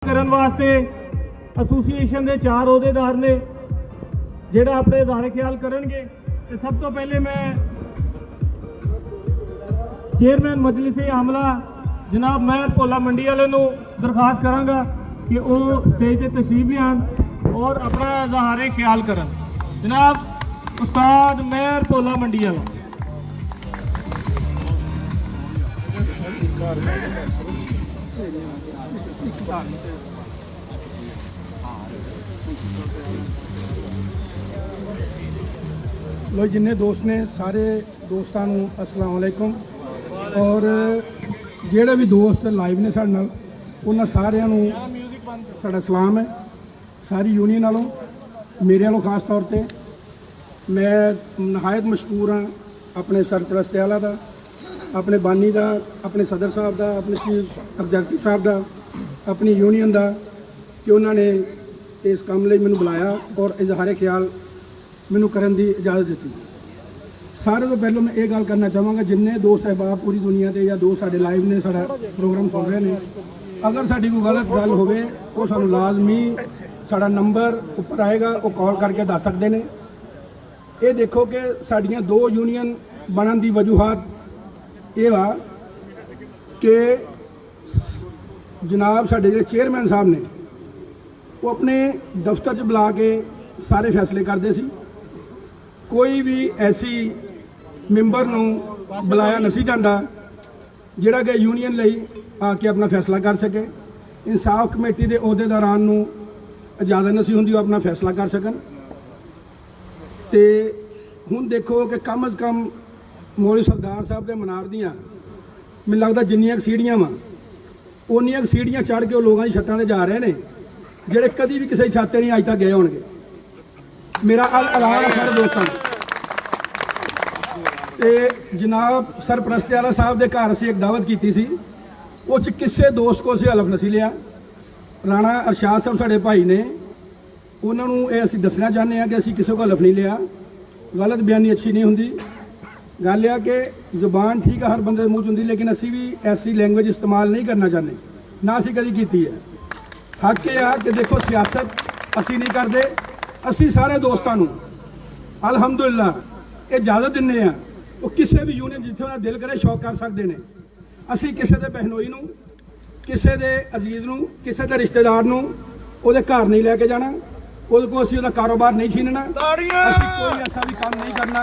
ਕਰਨ ਵਾਸਤੇ ਐਸੋਸੀਏਸ਼ਨ ਦੇ 4 ਅਹੁਦੇਦਾਰ ਨੇ ਜਿਹੜਾ ਆਪਣੇ ਅਦਾਰੇ ਖਿਆਲ ਕਰਨਗੇ। ਤੇ ਸਭ ਤੋਂ ਪਹਿਲੇ ਮੈਂ ਚੇਅਰਮੈਨ ਮਜਲਿਸ-ਏ ਆਮਲਾ जनाब महर भोला मंडी वाले दरखास्त करांगा कि वो स्टेज पर तशरीफ लियान और अपना इजहार ख्याल करन। जनाब उस्ताद महर भोला मंडी वाला। लो जिन्ने दोस्त ने सारे दोस्तों को अस्सलाम वालेकुम। और ਜਿਹੜੇ भी दोस्त लाइव ने साडे नाल उन्हां सारिਆਂ ਨੂੰ साडा सलाम है। सारी यूनियन वालों मेरे वालों खास तौर पे मैं नहायत मशकूर हाँ अपने सरपरस्त आला दा, अपने बानी दा, अपने सदर साहब दा, अपने चीफ एग्जैक्टिव साहब दा, अपनी यूनियन दा कि उन्होंने इस काम लिए मैनू बुलाया और इजहार ख्याल मैनू करन दी इजाज़त दी। सारे तो पहले मैं ये गल करना चाहांगा जिन्ने दोस्त अहबाब पूरी दुनिया के या दोस्त साडे लाइव ने साडा प्रोग्राम सुन रहे हैं, अगर साडी कोई गलत गल होवे तो सानू लाजमी साडा नंबर उपर आएगा वो कॉल करके दस सकते हैं। ये देखो कि साडियां 2 यूनियन बनन की वजूहत ये वा कि जनाब साडे जिहड़े चेयरमैन साहब ने वो अपने दफ्तर च बुला के सारे फैसले करते सी। कोई भी ऐसी मैंबर नूं बुलाया नहीं जाता जिहड़ा कि यूनियन लई आके अपना फैसला कर सके। इंसाफ कमेटी के अहुदेदारां नूं इजाजत नहीं हुंदी अपना फैसला कर सकन। तो हुण देखो कि कम अज़ कम मौलवी सरदार साहब के मनार दियाँ मैनूं लगदा जिन्नियां सीढ़ियां वा उन्नियां सीढ़ियां चढ़ के वो लोगों की छत्तां ते जा रहे हैं जिहड़े कदी भी किसी छत ते नहीं अज तक गए होणगे। मेरा ऐलान है सारे दोस्तों ते जनाब सरपरस्त आला साहब के घर असीं एक दावत की सी, उस किसी दोस्त को असीं हलफ नहीं लिया। राणा अरशाद साहब साढ़े भाई ने उन्होंने ये असीं दसना चाहते हैं कि असीं किसी को हलफ नहीं लिया। गलत बयानी अच्छी नहीं होंदी। गल यह कि जुबान ठीक है हर बंदे मूँह च हुंदी, लेकिन असीं भी ऐसी लैंग्वेज इस्तेमाल नहीं करना चाहते, ना असीं कदी की है। हक यह है कि देखो सियासत असीं नहीं करते, असीं सारे दोस्तों को अलहमदुलिल्लाह इजाजत दिंदे आ वो किसी भी यूनियन जिथे उन्हें दिल करे शौक कर सकते हैं। असीं किसी के बहनोई नूं, किसी के अजीज नूं, किसी के रिश्तेदार नूं उहदे घर नहीं लैके जाना, उहदे कोल असीं उहदा कारोबार नहीं छीनना, असीं कोई ऐसा भी काम नहीं करना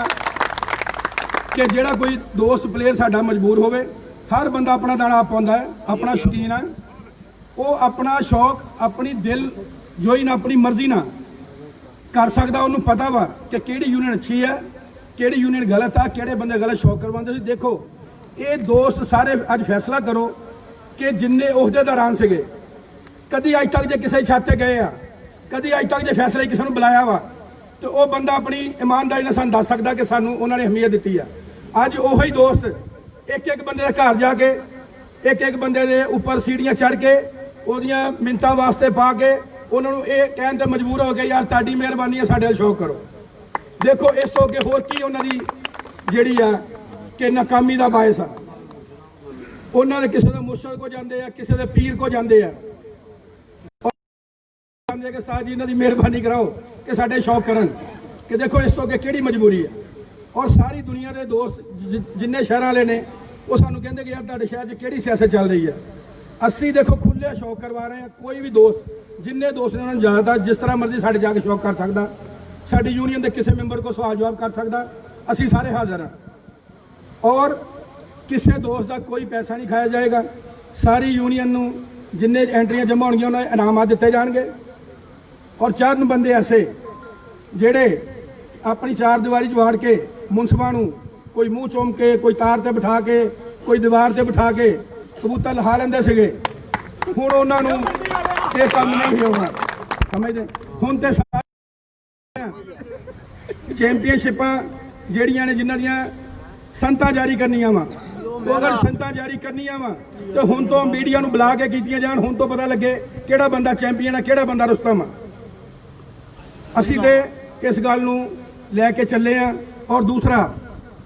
कि जिहड़ा कोई दोस्त प्लेयर साडा मजबूर होवे। हर बंदा अपना दाना पाउंदा है, अपना शौकीन है, वो अपना शौक अपनी दिल जोई ना अपनी मर्जी ना कर सकता। उन्होंने पता वा कि किहड़ी यूनियन अच्छी है, किहड़ी यूनियन गलत है, किहड़े बंदे गलत शौक करवाते। देखो ये दोस्त सारे अज फैसला करो कि जिन्ने अहुदेदार सीगे कदी अज तक जो किसी छत ते गए आ, कदी अज तक जो फैसले किसी ने बुलाया वा तो वह बंदा अपनी ईमानदारी ने सानूं दस सकदा कि सानूं उन्होंने अहमियत दी है। अज उही दोस्त एक एक बंदे के घर जाके एक एक बंदे के उपर सीढ़ियां चढ़ के उहदियां मिन्नतां वास्ते पा के उन्होंने ये कहने ते मजबूर हो गए यार तुहाडी मेहरबानी है साडे शौक करो। देखो इस तो अगे होर की उन्होंने जिहड़ी आ कि नाकामी का बायस आ। उन्होंने किसी के मुर्शद को जाते हैं, किसी के पीर को जाते हैं कि साहब जी इन्हों की मेहरबानी कराओ कि साडे शौक करन कि देखो इस तो अगे किहड़ी मजबूरी है। और सारी दुनिया के दोस्त जिन्ने शहर वाले ने वो सानूं कहंदे कि यार तुहाडे शहर च किहड़ी सियासत चल रही है। असीं देखो खुले शौक करवा रहे हैं। कोई भी दोस्त जिन्ने दोस्त ने उन्होंने ज़्यादा जिस तरह मर्जी साढ़े जाके शौक कर सकता, साड़ी यूनियन के किसी मैंबर को सवाल जवाब कर सकता, असी सारे हाजिर हैं। और किसी दोस्त का कोई पैसा नहीं खाया जाएगा। सारी यूनियन नूं जिन्ने एंट्रियां जमा होणगियां उन्हें इनामात दिते जाणगे। और 4 बंदे ऐसे जिहड़े अपनी 4 दीवारी च वाड़ के मुनसिफां नूं कोई मूँह चुम के, कोई तार ते बिठा के, कोई दीवार ते बिठा के कबूतर लहा लेंदे सीगे। हुण उन्हां नूं ये काम नहीं होना समझते। हुण ते चैंपीयनशिपां जिहड़ियां ने जिन्हां दियां संतां जारी करनियां वा, अगर संतां जारी करनियां वा तो हुण तो मीडिया नूं बुला के कीतियां जाण, हुण तो पता लगे किहड़ा बंदा चैंपीयन है, किहड़ा बंदा रुस्तम है। असीं ते इस गल नूं लैके चले हैं। और दूसरा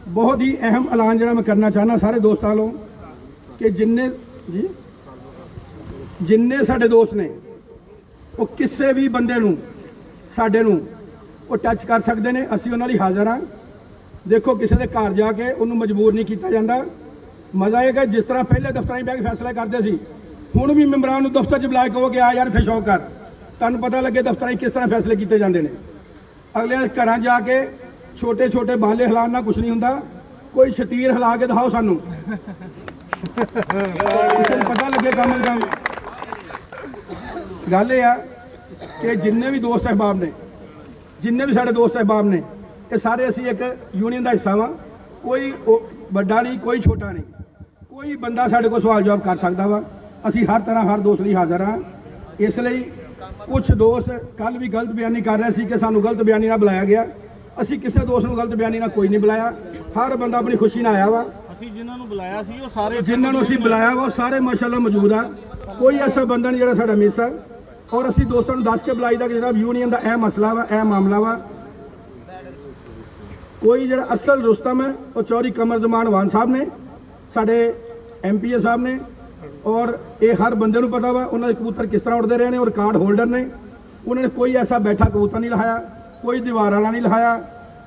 बहुत ही अहम ऐलान जिहड़ा मैं करना चाहना सारे दोस्तां वालों कि जिन्ने जी ਜਿੰਨੇ ਸਾਡੇ ਦੋਸਤ ਨੇ ਉਹ ਕਿਸੇ ਵੀ ਬੰਦੇ ਨੂੰ ਸਾਡੇ ਨੂੰ ਉਹ ਟੱਚ ਕਰ ਸਕਦੇ ਨੇ। ਅਸੀਂ ਉਹਨਾਂ ਲਈ ਹਾਜ਼ਰ ਹਾਂ। ਦੇਖੋ ਕਿਸੇ ਦੇ ਘਰ ਜਾ ਕੇ ਉਹਨੂੰ ਮਜਬੂਰ ਨਹੀਂ ਕੀਤਾ ਜਾਂਦਾ। ਮਜ਼ਾ ਇਹ ਕਿ ਜਿਸ ਤਰ੍ਹਾਂ ਪਹਿਲੇ ਦਫ਼ਤਰਾਂ 'ਚ ਬਹਿ ਕੇ ਫੈਸਲਾ ਕਰਦੇ ਸੀ, ਹੁਣ ਵੀ ਮੈਂਬਰਾਂ ਨੂੰ ਦਫ਼ਤਰ 'ਚ ਬੁਲਾ ਕੇ ਕਹੋ ਕਿ ਆ ਯਾਰ ਇੱਥੇ ਸ਼ੌਕ ਕਰ, ਤੁਹਾਨੂੰ ਪਤਾ ਲੱਗੇ ਦਫ਼ਤਰਾਂ 'ਚ ਕਿਸ ਤਰ੍ਹਾਂ ਫੈਸਲੇ ਕੀਤੇ ਜਾਂਦੇ ਨੇ। ਅਗਲੇ ਘਰਾਂ ਜਾ ਕੇ ਛੋਟੇ ਛੋਟੇ ਬਾਲੇ ਹਿਲਾਉਣ ਨਾਲ ਕੁਝ ਨਹੀਂ ਹੁੰਦਾ, ਕੋਈ ਸ਼ਤੀਰ ਹਿਲਾ ਕੇ ਦਿਖਾਓ ਸਾਨੂੰ, ਕਿਸੇ ਨੂੰ ਪਤਾ ਲੱਗੇ ਕੰਮ ਕੰਮ। ਗੱਲ ਇਹ ਆ ਕਿ ਜਿੰਨੇ ਵੀ ਦੋਸਤ ਅਹਿਬਾਬ ਨੇ, ਜਿੰਨੇ ਵੀ ਸਾਡੇ ਦੋਸਤ ਅਹਿਬਾਬ ਨੇ, ਇਹ ਸਾਰੇ ਅਸੀਂ ਇੱਕ ਯੂਨੀਅਨ ਦਾ ਹਿੱਸਾ ਵਾਂ। ਕੋਈ ਵੱਡਾ ਨਹੀਂ, ਕੋਈ ਛੋਟਾ ਨਹੀਂ, ਕੋਈ ਬੰਦਾ ਸਾਡੇ ਕੋਲ ਸਵਾਲ ਜਵਾਬ ਕਰ ਸਕਦਾ ਵਾ। ਅਸੀਂ ਹਰ ਤਰ੍ਹਾਂ ਹਰ ਦੋਸਤ ਲਈ ਹਾਜ਼ਰ ਹਾਂ। ਇਸ ਲਈ ਕੁਝ ਦੋਸਤ ਕੱਲ ਵੀ ਗਲਤ ਬਿਆਨੀ ਕਰ ਰਹੇ ਸੀ ਕਿ ਸਾਨੂੰ ਗਲਤ ਬਿਆਨੀ ਨਾਲ ਬੁਲਾਇਆ ਗਿਆ। ਅਸੀਂ ਕਿਸੇ ਦੋਸਤ ਨੂੰ ਗਲਤ ਬਿਆਨੀ ਨਾਲ ਕੋਈ ਨਹੀਂ ਬੁਲਾਇਆ। ਹਰ ਬੰਦਾ ਆਪਣੀ ਖੁਸ਼ੀ ਨਾਲ ਆਇਆ ਵਾ। ਅਸੀਂ ਜਿਨ੍ਹਾਂ ਨੂੰ ਬੁਲਾਇਆ ਸੀ ਉਹ ਸਾਰੇ, ਜਿਨ੍ਹਾਂ ਨੂੰ ਅਸੀਂ ਬੁਲਾਇਆ ਵਾ ਉਹ ਸਾਰੇ ਮਾਸ਼ਾਅੱਲਾ ਮੌਜੂਦ ਆ। ਕੋਈ ਐਸਾ ਬੰਦਾ ਨਹੀਂ ਜਿਹੜਾ ਸਾਡਾ ਮਿਸ ਆ। ਔਰ ਅਸੀਂ ਦੋਸਤਾਂ ਨੂੰ ਦੱਸ ਕੇ ਬੁਲਾਈਦਾ ਕਿ ਜਨਾਬ ਯੂਨੀਅਨ ਦਾ ਇਹ ਮਸਲਾ ਵਾ, ਇਹ ਮਾਮਲਾ ਵਾ। ਕੋਈ ਜਿਹੜਾ ਅਸਲ ਰੁਸਤਮ ਹੈ ਉਹ ਚੌਧਰੀ ਕਮਰ ਜ਼ਮਾਨ ਵਾਨ ਸਾਹਿਬ ਨੇ, ਸਾਡੇ MPA ਸਾਹਿਬ ਨੇ। ਔਰ ਇਹ ਹਰ ਬੰਦੇ ਨੂੰ ਪਤਾ ਵਾ ਉਹਨਾਂ ਦੇ ਕਬੂਤਰ ਕਿਸ ਤਰ੍ਹਾਂ ਉੱਡਦੇ ਰਹੇ ਨੇ। ਔਰ ਕਾਰਡ ਹੋਲਡਰ ਨੇ, ਉਹਨਾਂ ਨੇ ਕੋਈ ਐਸਾ ਬੈਠਾ ਕਬੂਤਰ ਨਹੀਂ ਲਹਾਇਆ, ਕੋਈ ਦੀਵਾਰ ਵਾਲਾ ਨਹੀਂ ਲਹਾਇਆ,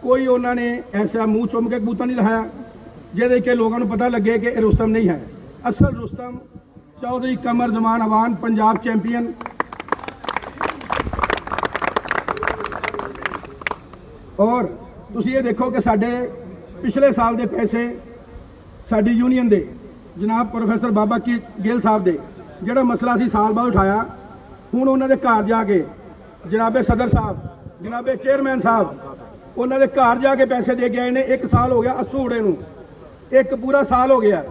ਕੋਈ ਉਹਨਾਂ ਨੇ ਐਸਾ ਮੂੰਹ ਚੁੰਮ ਕੇ ਕਬੂਤਰ ਨਹੀਂ ਲਹਾਇਆ ਜਿਹਦੇ ਕਿ ਲੋਕਾਂ ਨੂੰ ਪਤਾ ਲੱਗੇ ਕਿ ਇਹ ਰੁਸਤਮ ਨਹੀਂ ਹੈ। ਅਸਲ ਰੁਸਤਮ ਚੌਧਰੀ ਕਮਰ ਜ਼ਮਾਨ ਅਵਾਨ, ਪੰਜਾਬ ਚੈਂਪੀਅਨ। ਔਰ ਤੁਸੀਂ ਇਹ ਦੇਖੋ ਕਿ ਸਾਡੇ ਪਿਛਲੇ ਸਾਲ ਦੇ ਪੈਸੇ ਸਾਡੀ ਯੂਨੀਅਨ ਦੇ ਜਨਾਬ ਪ੍ਰੋਫੈਸਰ ਬਾਬਾ ਕੀ ਗਿੱਲ ਸਾਹਿਬ ਦੇ ਜਿਹੜਾ ਮਸਲਾ ਸੀ ਸਾਲ ਬਾਅਦ ਉਠਾਇਆ, ਹੁਣ ਉਹਨਾਂ ਦੇ ਘਰ ਜਾ ਕੇ ਜਨਾਬੇ ਸਦਰ ਸਾਹਿਬ, ਜਨਾਬੇ ਚੇਅਰਮੈਨ ਸਾਹਿਬ ਉਹਨਾਂ ਦੇ ਘਰ ਜਾ ਕੇ ਪੈਸੇ ਦੇ ਕੇ ਆਏ ਨੇ। 1 ਸਾਲ ਹੋ ਗਿਆ ਅੱਸੂ ਉੜੇ ਨੂੰ, ਇੱਕ ਪੂਰਾ ਸਾਲ ਹੋ ਗਿਆ।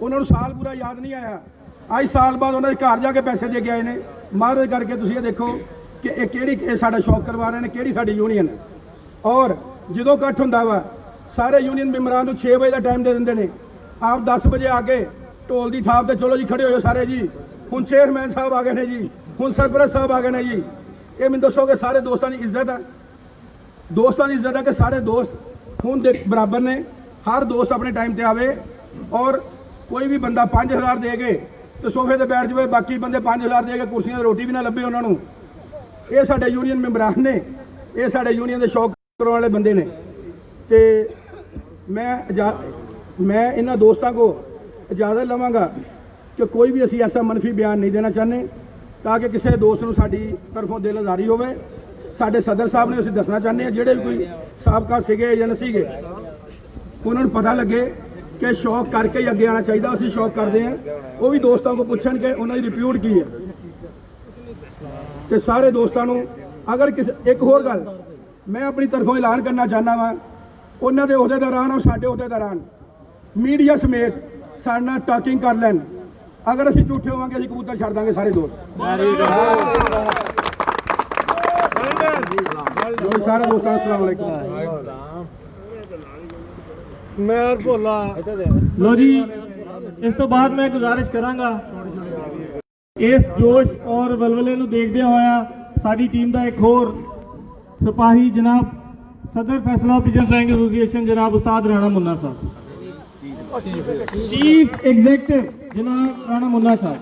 ਉਹਨਾਂ ਨੂੰ ਸਾਲ ਪੂਰਾ ਯਾਦ ਨਹੀਂ ਆਇਆ। ਅੱਜ ਸਾਲ ਬਾਅਦ ਉਹਨਾਂ ਦੇ ਘਰ ਜਾ ਕੇ ਪੈਸੇ ਦੇ ਕੇ ਆਏ ਨੇ। ਮਹਾਰਾਜ ਕਰਕੇ ਤੁਸੀਂ ਇਹ ਦੇਖੋ ਕਿ ਇਹ ਕਿਹੜੀ ਸਾਡਾ ਸ਼ੌਕ ਕਰਵਾ ਰਹੇ ਨੇ, ਕਿਹੜੀ ਸਾਡੀ ਯੂਨੀਅਨ ਹੈ। ਔਰ ਜਦੋਂ ਇਕੱਠ ਹੁੰਦਾ ਵਾ ਸਾਰੇ ਯੂਨੀਅਨ ਮੈਂਬਰਾਂ ਨੂੰ 6 ਵਜੇ ਦਾ ਟਾਈਮ ਦੇ ਦਿੰਦੇ ਨੇ। ਆਪ 10 ਵਜੇ ਆ ਕੇ ਢੋਲ ਦੀ ਥਾਪ ਤੇ ਚਲੋ ਜੀ ਖੜੇ ਹੋਇਓ ਸਾਰੇ ਜੀ, ਹੁਣ ਚੇਅਰਮੈਨ ਸਾਹਿਬ ਆ ਗਏ ਨੇ ਜੀ, ਹੁਣ ਸਰਪ੍ਰਸਤ ਸਾਹਿਬ ਆ ਗਏ ਨੇ ਜੀ। ਇਹ ਮੈਨੂੰ ਦੱਸੋ ਕਿ ਸਾਰੇ ਦੋਸਤਾਂ ਦੀ ਇੱਜ਼ਤ ਹੈ, ਦੋਸਤਾਂ ਦੀ ਇੱਜ਼ਤ ਹੈ ਕਿ ਸਾਰੇ ਦੋਸਤ ਹੁਣ ਦੇ ਬਰਾਬਰ ਨੇ। ਹਰ ਦੋਸਤ ਆਪਣੇ ਟਾਈਮ ਤੇ ਆਵੇ। ਔਰ ਕੋਈ ਵੀ ਬੰਦਾ 5000 ਦੇ ਕੇ ਤੇ ਸੋਫੇ ਤੇ ਬੈਠ ਜਾਵੇ, ਬਾਕੀ ਬੰਦੇ 5000 ਦੇ ਕੇ ਕੁਰਸੀਆਂ ਤੇ ਰੋਟੀ ਵੀ ਨਾ ਲੱਭੇ ਉਹਨਾਂ ਨੂੰ। ਇਹ ਸਾਡੇ ਯੂਨੀਅਨ ਮੈਂਬਰਾਂ ਨੇ, ਇਹ ਸਾਡੇ ਯੂਨੀਅਨ ਦੇ ਸ਼ੌਕ ਕਰਨ ਵਾਲੇ ਬੰਦੇ ਨੇ। ਤੇ मैं इन्होंने दोस्तों को इजाज़त लवांगा कि कोई भी असी ऐसा मनफी बयान नहीं देना चाहते ताकि किसी दोस्त को साड़ी तरफों दिल आजारी हो। साडे सदर साहब ने असीं दसना चाहते हैं जिहड़े भी कोई साबका सीगे या नहीं सीगे उन्होंने पता लगे कि शौक करके ही अगे आना चाहिए। असीं शौक करते हैं, वो भी दोस्तों को पूछन कि उन्होंने रिप्यूट की है। तो सारे दोस्तों को अगर किसी एक होर गल मैं अपनी तरफों ऐलान करना चाहना वा, उन्होंने के अहदेदारान और साडे अहदेदारान मीडिया समेत साडे नाल टॉकिंग कर लैन। अगर असीं झूठे होवांगे असीं कबूतर छड्ड दांगे सारे दोस्त। सारे दोस्तों अस्सलाम वालेकुम। मैं भोला लो जी। इस तो बाद मैं गुजारिश करांगा इस जोश और वलवले नूं देखदे होया साडी टीम दा एक होर सिपाही जनाब सदर फैसला पिजन फ्लाइंग एसोसिएशन जनाब उस्ताद राणा मुन्ना साहब, चीफ एग्जीक्यूटिव जनाब राणा मुन्ना साहब।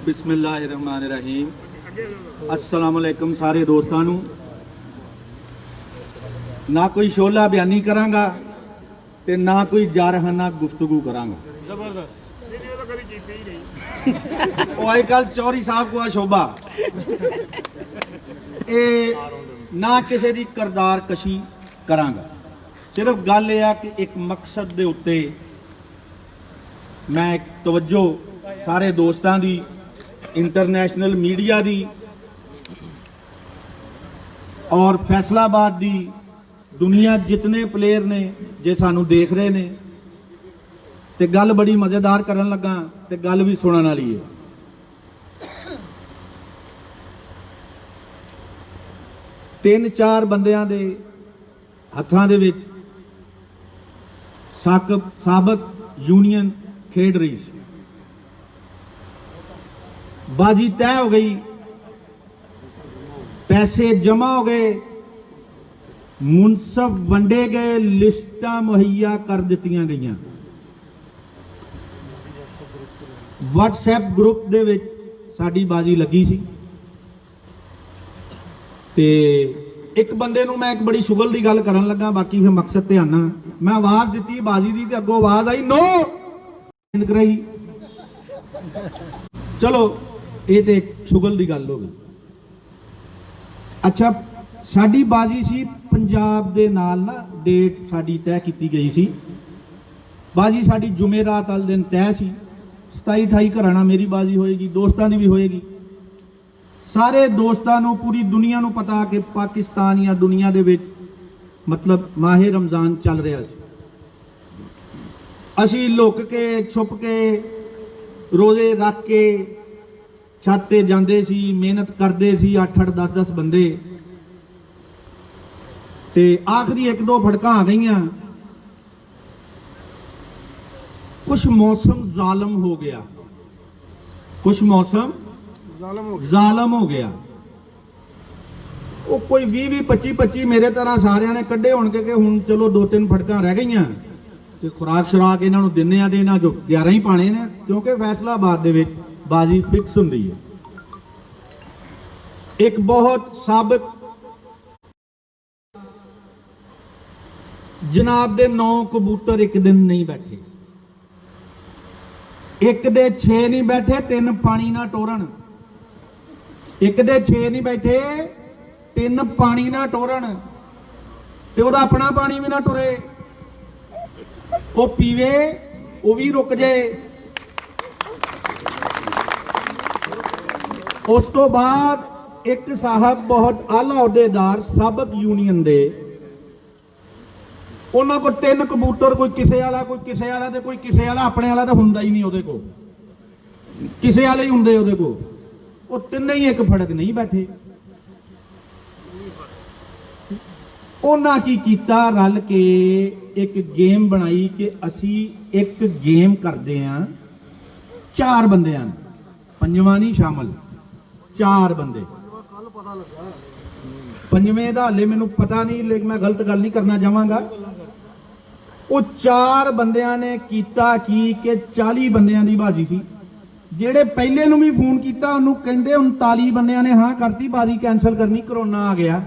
बिस्मिल्लाहिर्रहमानिर्रहीम। अस्सलाम वालेकुम सारे दोस्तों नूं। ना कोई शोला बयानी करांगा ते ना कोई जारहाना गुफ्तगू करांगा। जबरदस्त अजकल चौधरी साहब को शोभा ए ना किसी की करदार कशी करांगा। सिर्फ गल यह है कि एक मकसद दे उत्ते मैं एक तवज्जो सारे दोस्तों की, इंटरनेशनल मीडिया की और फैसलाबाद की दुनिया जितने प्लेयर ने जे सानू देख रहे ने ते गल बड़ी मज़ेदार करन लगा ते गल भी सुनने वाली है। तीन चार बंदियां दे हत्थां दे विच साबक यूनियन खेड रही सी। बाजी तय हो गई, पैसे जमा हो गए, मुनसफ वंडे गए, लिस्टां मुहैया कर दित्तियां गईयां। WhatsApp ਗਰੁੱਪ ਦੇ ਵਿੱਚ ਸਾਡੀ ਬਾਜੀ ਲੱਗੀ ਸੀ ਤੇ ਇੱਕ ਬੰਦੇ ਨੂੰ ਮੈਂ ਇੱਕ ਬੜੀ ਸ਼ੁਗਲ ਦੀ ਗੱਲ ਕਰਨ ਲੱਗਾ, ਬਾਕੀ ਫਿਰ ਮਕਸਦ ਤੇ ਆਣਾ। ਮੈਂ ਆਵਾਜ਼ ਦਿੱਤੀ ਬਾਜੀ ਦੀ ਤੇ ਅੱਗੋਂ ਆਵਾਜ਼ ਆਈ ਨੋ ਕਰਾਈ। ਚਲੋ ਇਹ ਤੇ ਇੱਕ ਸ਼ੁਗਲ ਦੀ ਗੱਲ ਹੋ ਗਈ। ਅੱਛਾ, ਸਾਡੀ ਬਾਜੀ ਸੀ ਪੰਜਾਬ ਦੇ ਨਾਲ ਨਾ, ਡੇਟ ਸਾਡੀ ਤੈਅ ਕੀਤੀ ਗਈ ਸੀ। ਬਾਜੀ ਸਾਡੀ ਜੁਮੇਰਾਤ ਵਾਲੇ ਦਿਨ ਤੈਅ ਸੀ। 27-28 ਘਰਾਂ ਨਾਲ ਮੇਰੀ ਬਾਜੀ ਹੋਏਗੀ, ਦੋਸਤਾਂ ਦੀ ਵੀ ਹੋਏਗੀ। ਸਾਰੇ ਦੋਸਤਾਂ ਨੂੰ, ਪੂਰੀ ਦੁਨੀਆ ਨੂੰ ਪਤਾ ਕਿ ਪਾਕਿਸਤਾਨ ਜਾਂ ਦੁਨੀਆ ਦੇ ਵਿੱਚ ਮਤਲਬ ਮਾਹੇ ਰਮਜ਼ਾਨ ਚੱਲ ਰਿਹਾ ਸੀ। ਅਸੀਂ ਲੁਕ ਕੇ ਛੁਪ ਕੇ ਰੋਜ਼ੇ ਰੱਖ ਕੇ ਛੱਤ ਤੇ ਜਾਂਦੇ ਸੀ, ਮਿਹਨਤ ਕਰਦੇ ਸੀ 8-8 10-10 ਬੰਦੇ। ਤੇ ਆਖਰੀ 1-2 ਫੜਕਾਂ ਆ ਗਈਆਂ। ਕੁछ मौसम जालम हो गया, कुछ मौसम जालम हो गया। वो कोई 20-25 मेरे तरह सारे ने कड्डे होणगे कि हुण चलो 2-3 फड़कां रह गईयां ते खुराक शराक इन्हां नूं दिन्ने आ ते इन्हां जो 11 ही पाने ने, क्योंकि फैसलाबाद दे विच बाजी फिक्स हुंदी है। एक बहुत साबिक जनाब दे 9 कबूतर एक दिन नहीं बैठे, एक दे 6 नहीं बैठे, 3 पानी ना टोरन। एक दे 6 नहीं बैठे, 3 पानी ना टोरन ते ओदा अपना पानी भी ना टुरे, वो पीवे वो भी रुक जाए। उस तो बाद एक साहब बहुत आला अहुदेदार साबिक यूनियन दे, ਉਹਨਾਂ ਕੋਲ 3 ਕਬੂਤਰ, ਕੋਈ ਕਿਸੇ ਵਾਲਾ ਕੋਈ ਕਿਸੇ ਵਾਲਾ ਤੇ ਕੋਈ ਕਿਸੇ ਵਾਲਾ, ਆਪਣੇ ਵਾਲਾ ਤਾਂ ਹੁੰਦਾ ਹੀ ਨਹੀਂ ਉਹਦੇ ਕੋਲ, ਕਿਸੇ ਵਾਲੇ ਹੀ ਹੁੰਦੇ ਉਹਦੇ ਕੋਲ। ਉਹ ਤਿੰਨੇ ਹੀ ਇੱਕ ਫੜਕ ਨਹੀਂ ਬੈਠੇ। ਉਹਨਾਂ ਕੀ ਕੀਤਾ, ਰਲ ਕੇ ਇੱਕ ਗੇਮ ਬਣਾਈ ਕਿ ਅਸੀਂ ਇੱਕ ਗੇਮ ਕਰਦੇ ਆਂ 4 ਬੰਦਿਆਂ, ਪੰਜਵਾਂ ਨਹੀਂ ਸ਼ਾਮਲ, 4 ਬੰਦੇ। ਪੰਜਵੇਂ ਦਾ ਹਾਲੇ ਮੈਨੂੰ ਪਤਾ ਨਹੀਂ, ਲੇਕਿਨ ਮੈਂ ਗਲਤ ਗੱਲ ਨਹੀਂ ਕਰਨਾ ਚਾਹਾਂਗਾ। ਉਹ 4 ਬੰਦਿਆਂ ਨੇ ਕੀਤਾ ਕੀ ਕਿ 40 ਬੰਦਿਆਂ ਦੀ ਬਾਜੀ ਸੀ। ਜਿਹੜੇ ਪਹਿਲੇ ਨੂੰ ਵੀ ਫੋਨ ਕੀਤਾ ਉਹਨੂੰ ਕਹਿੰਦੇ 39 ਬੰਦਿਆਂ ਨੇ ਹਾਂ ਕਰਤੀ, ਬਾਜੀ ਕੈਂਸਲ ਕਰਨੀ, ਕਰੋਨਾ ਆ ਗਿਆ।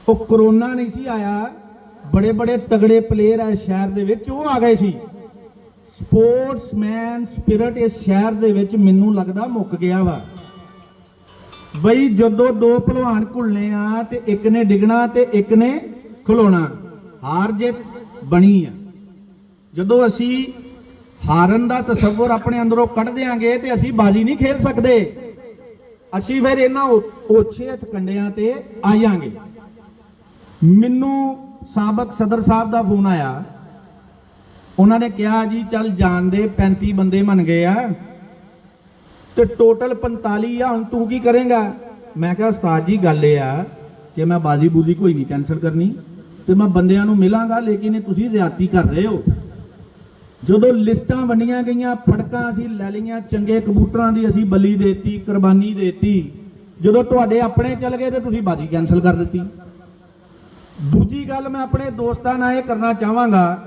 ਉਹ ਕਰੋਨਾ ਨਹੀਂ ਸੀ ਆਇਆ, ਬੜੇ ਬੜੇ ਤਗੜੇ ਪਲੇਅਰ ਆ ਸ਼ਹਿਰ ਦੇ ਵਿੱਚ, ਉਹ ਆ ਗਏ ਸੀ। ਸਪੋਰਟਸਮੈਨ ਸਪਿਰਿਟ ਇਸ ਸ਼ਹਿਰ ਦੇ ਵਿੱਚ ਮੈਨੂੰ ਲੱਗਦਾ ਮੁੱਕ ਗਿਆ ਵਾ। ਬਈ ਜਦੋਂ 2 ਭਲਵਾਨ ਘੁਲਨੇ ਆ ਤੇ ਇੱਕ ਨੇ ਡਿੱਗਣਾ ਤੇ ਇੱਕ ਨੇ ਖਲੋਣਾ, ਹਾਰ ਜਿੱਤ ਬਣੀ ਆ। ਜਦੋਂ ਅਸੀਂ ਹਾਰਨ ਦਾ ਤਸੱਵੁਰ ਆਪਣੇ ਅੰਦਰੋਂ ਕੱਢ ਦਿਆਂਗੇ ਤੇ ਅਸੀਂ ਬਾਜੀ ਨਹੀਂ ਖੇਡ ਸਕਦੇ। ਅਸੀਂ ਫਿਰ ਇਹਨਾਂ ਓਛੇ ਹਥਕੰਡਿਆਂ ਤੇ ਆ ਜਾਾਂਗੇ। ਮੈਨੂੰ ਸਾਬਕ ਸਦਰ ਸਾਹਿਬ ਦਾ ਫੋਨ ਆਇਆ, ਉਹਨਾਂ ਨੇ ਕਿਹਾ ਜੀ ਚੱਲ ਜਾਣ ਦੇ 35 ਬੰਦੇ ਮੰਨ ਗਏ ਆ ਤੇ ਟੋਟਲ 45 ਆ, ਹੁਣ ਤੂੰ ਕੀ ਕਰੇਂਗਾ? ਮੈਂ ਕਿਹਾ ਉਸਤਾਦ ਜੀ ਗੱਲ ਇਹ ਆ ਕਿ ਮੈਂ ਬਾਜੀ ਬੂਜੀ ਕੋਈ ਨਹੀਂ ਕੈਂਸਲ ਕਰਨੀ ਤੇ ਮੈਂ ਬੰਦਿਆਂ ਨੂੰ ਮਿਲਾਂਗਾ, ਲੇਕਿਨ ਇਹ ਤੁਸੀਂ ਜ਼ਿਆਦਤੀ ਕਰ ਰਹੇ ਹੋ। ਜਦੋਂ ਲਿਸਟਾਂ ਵੰਡੀਆਂ ਗਈਆਂ, ਫੜਕਾਂ ਅਸੀਂ ਲੈ ਲਈਆਂ, ਚੰਗੇ ਕਬੂਤਰਾਂ ਦੀ ਅਸੀਂ ਬਲੀ ਦੇਤੀ, ਕੁਰਬਾਨੀ ਦੇਤੀ। ਜਦੋਂ ਤੁਹਾਡੇ ਆਪਣੇ ਚੱਲ ਗਏ ਤੇ ਤੁਸੀਂ ਬਾਜੀ ਕੈਂਸਲ ਕਰ ਦਿੱਤੀ। ਦੂਜੀ ਗੱਲ ਮੈਂ ਆਪਣੇ ਦੋਸਤਾਂ ਨਾਲ ਇਹ ਕਰਨਾ ਚਾਹਾਂਗਾ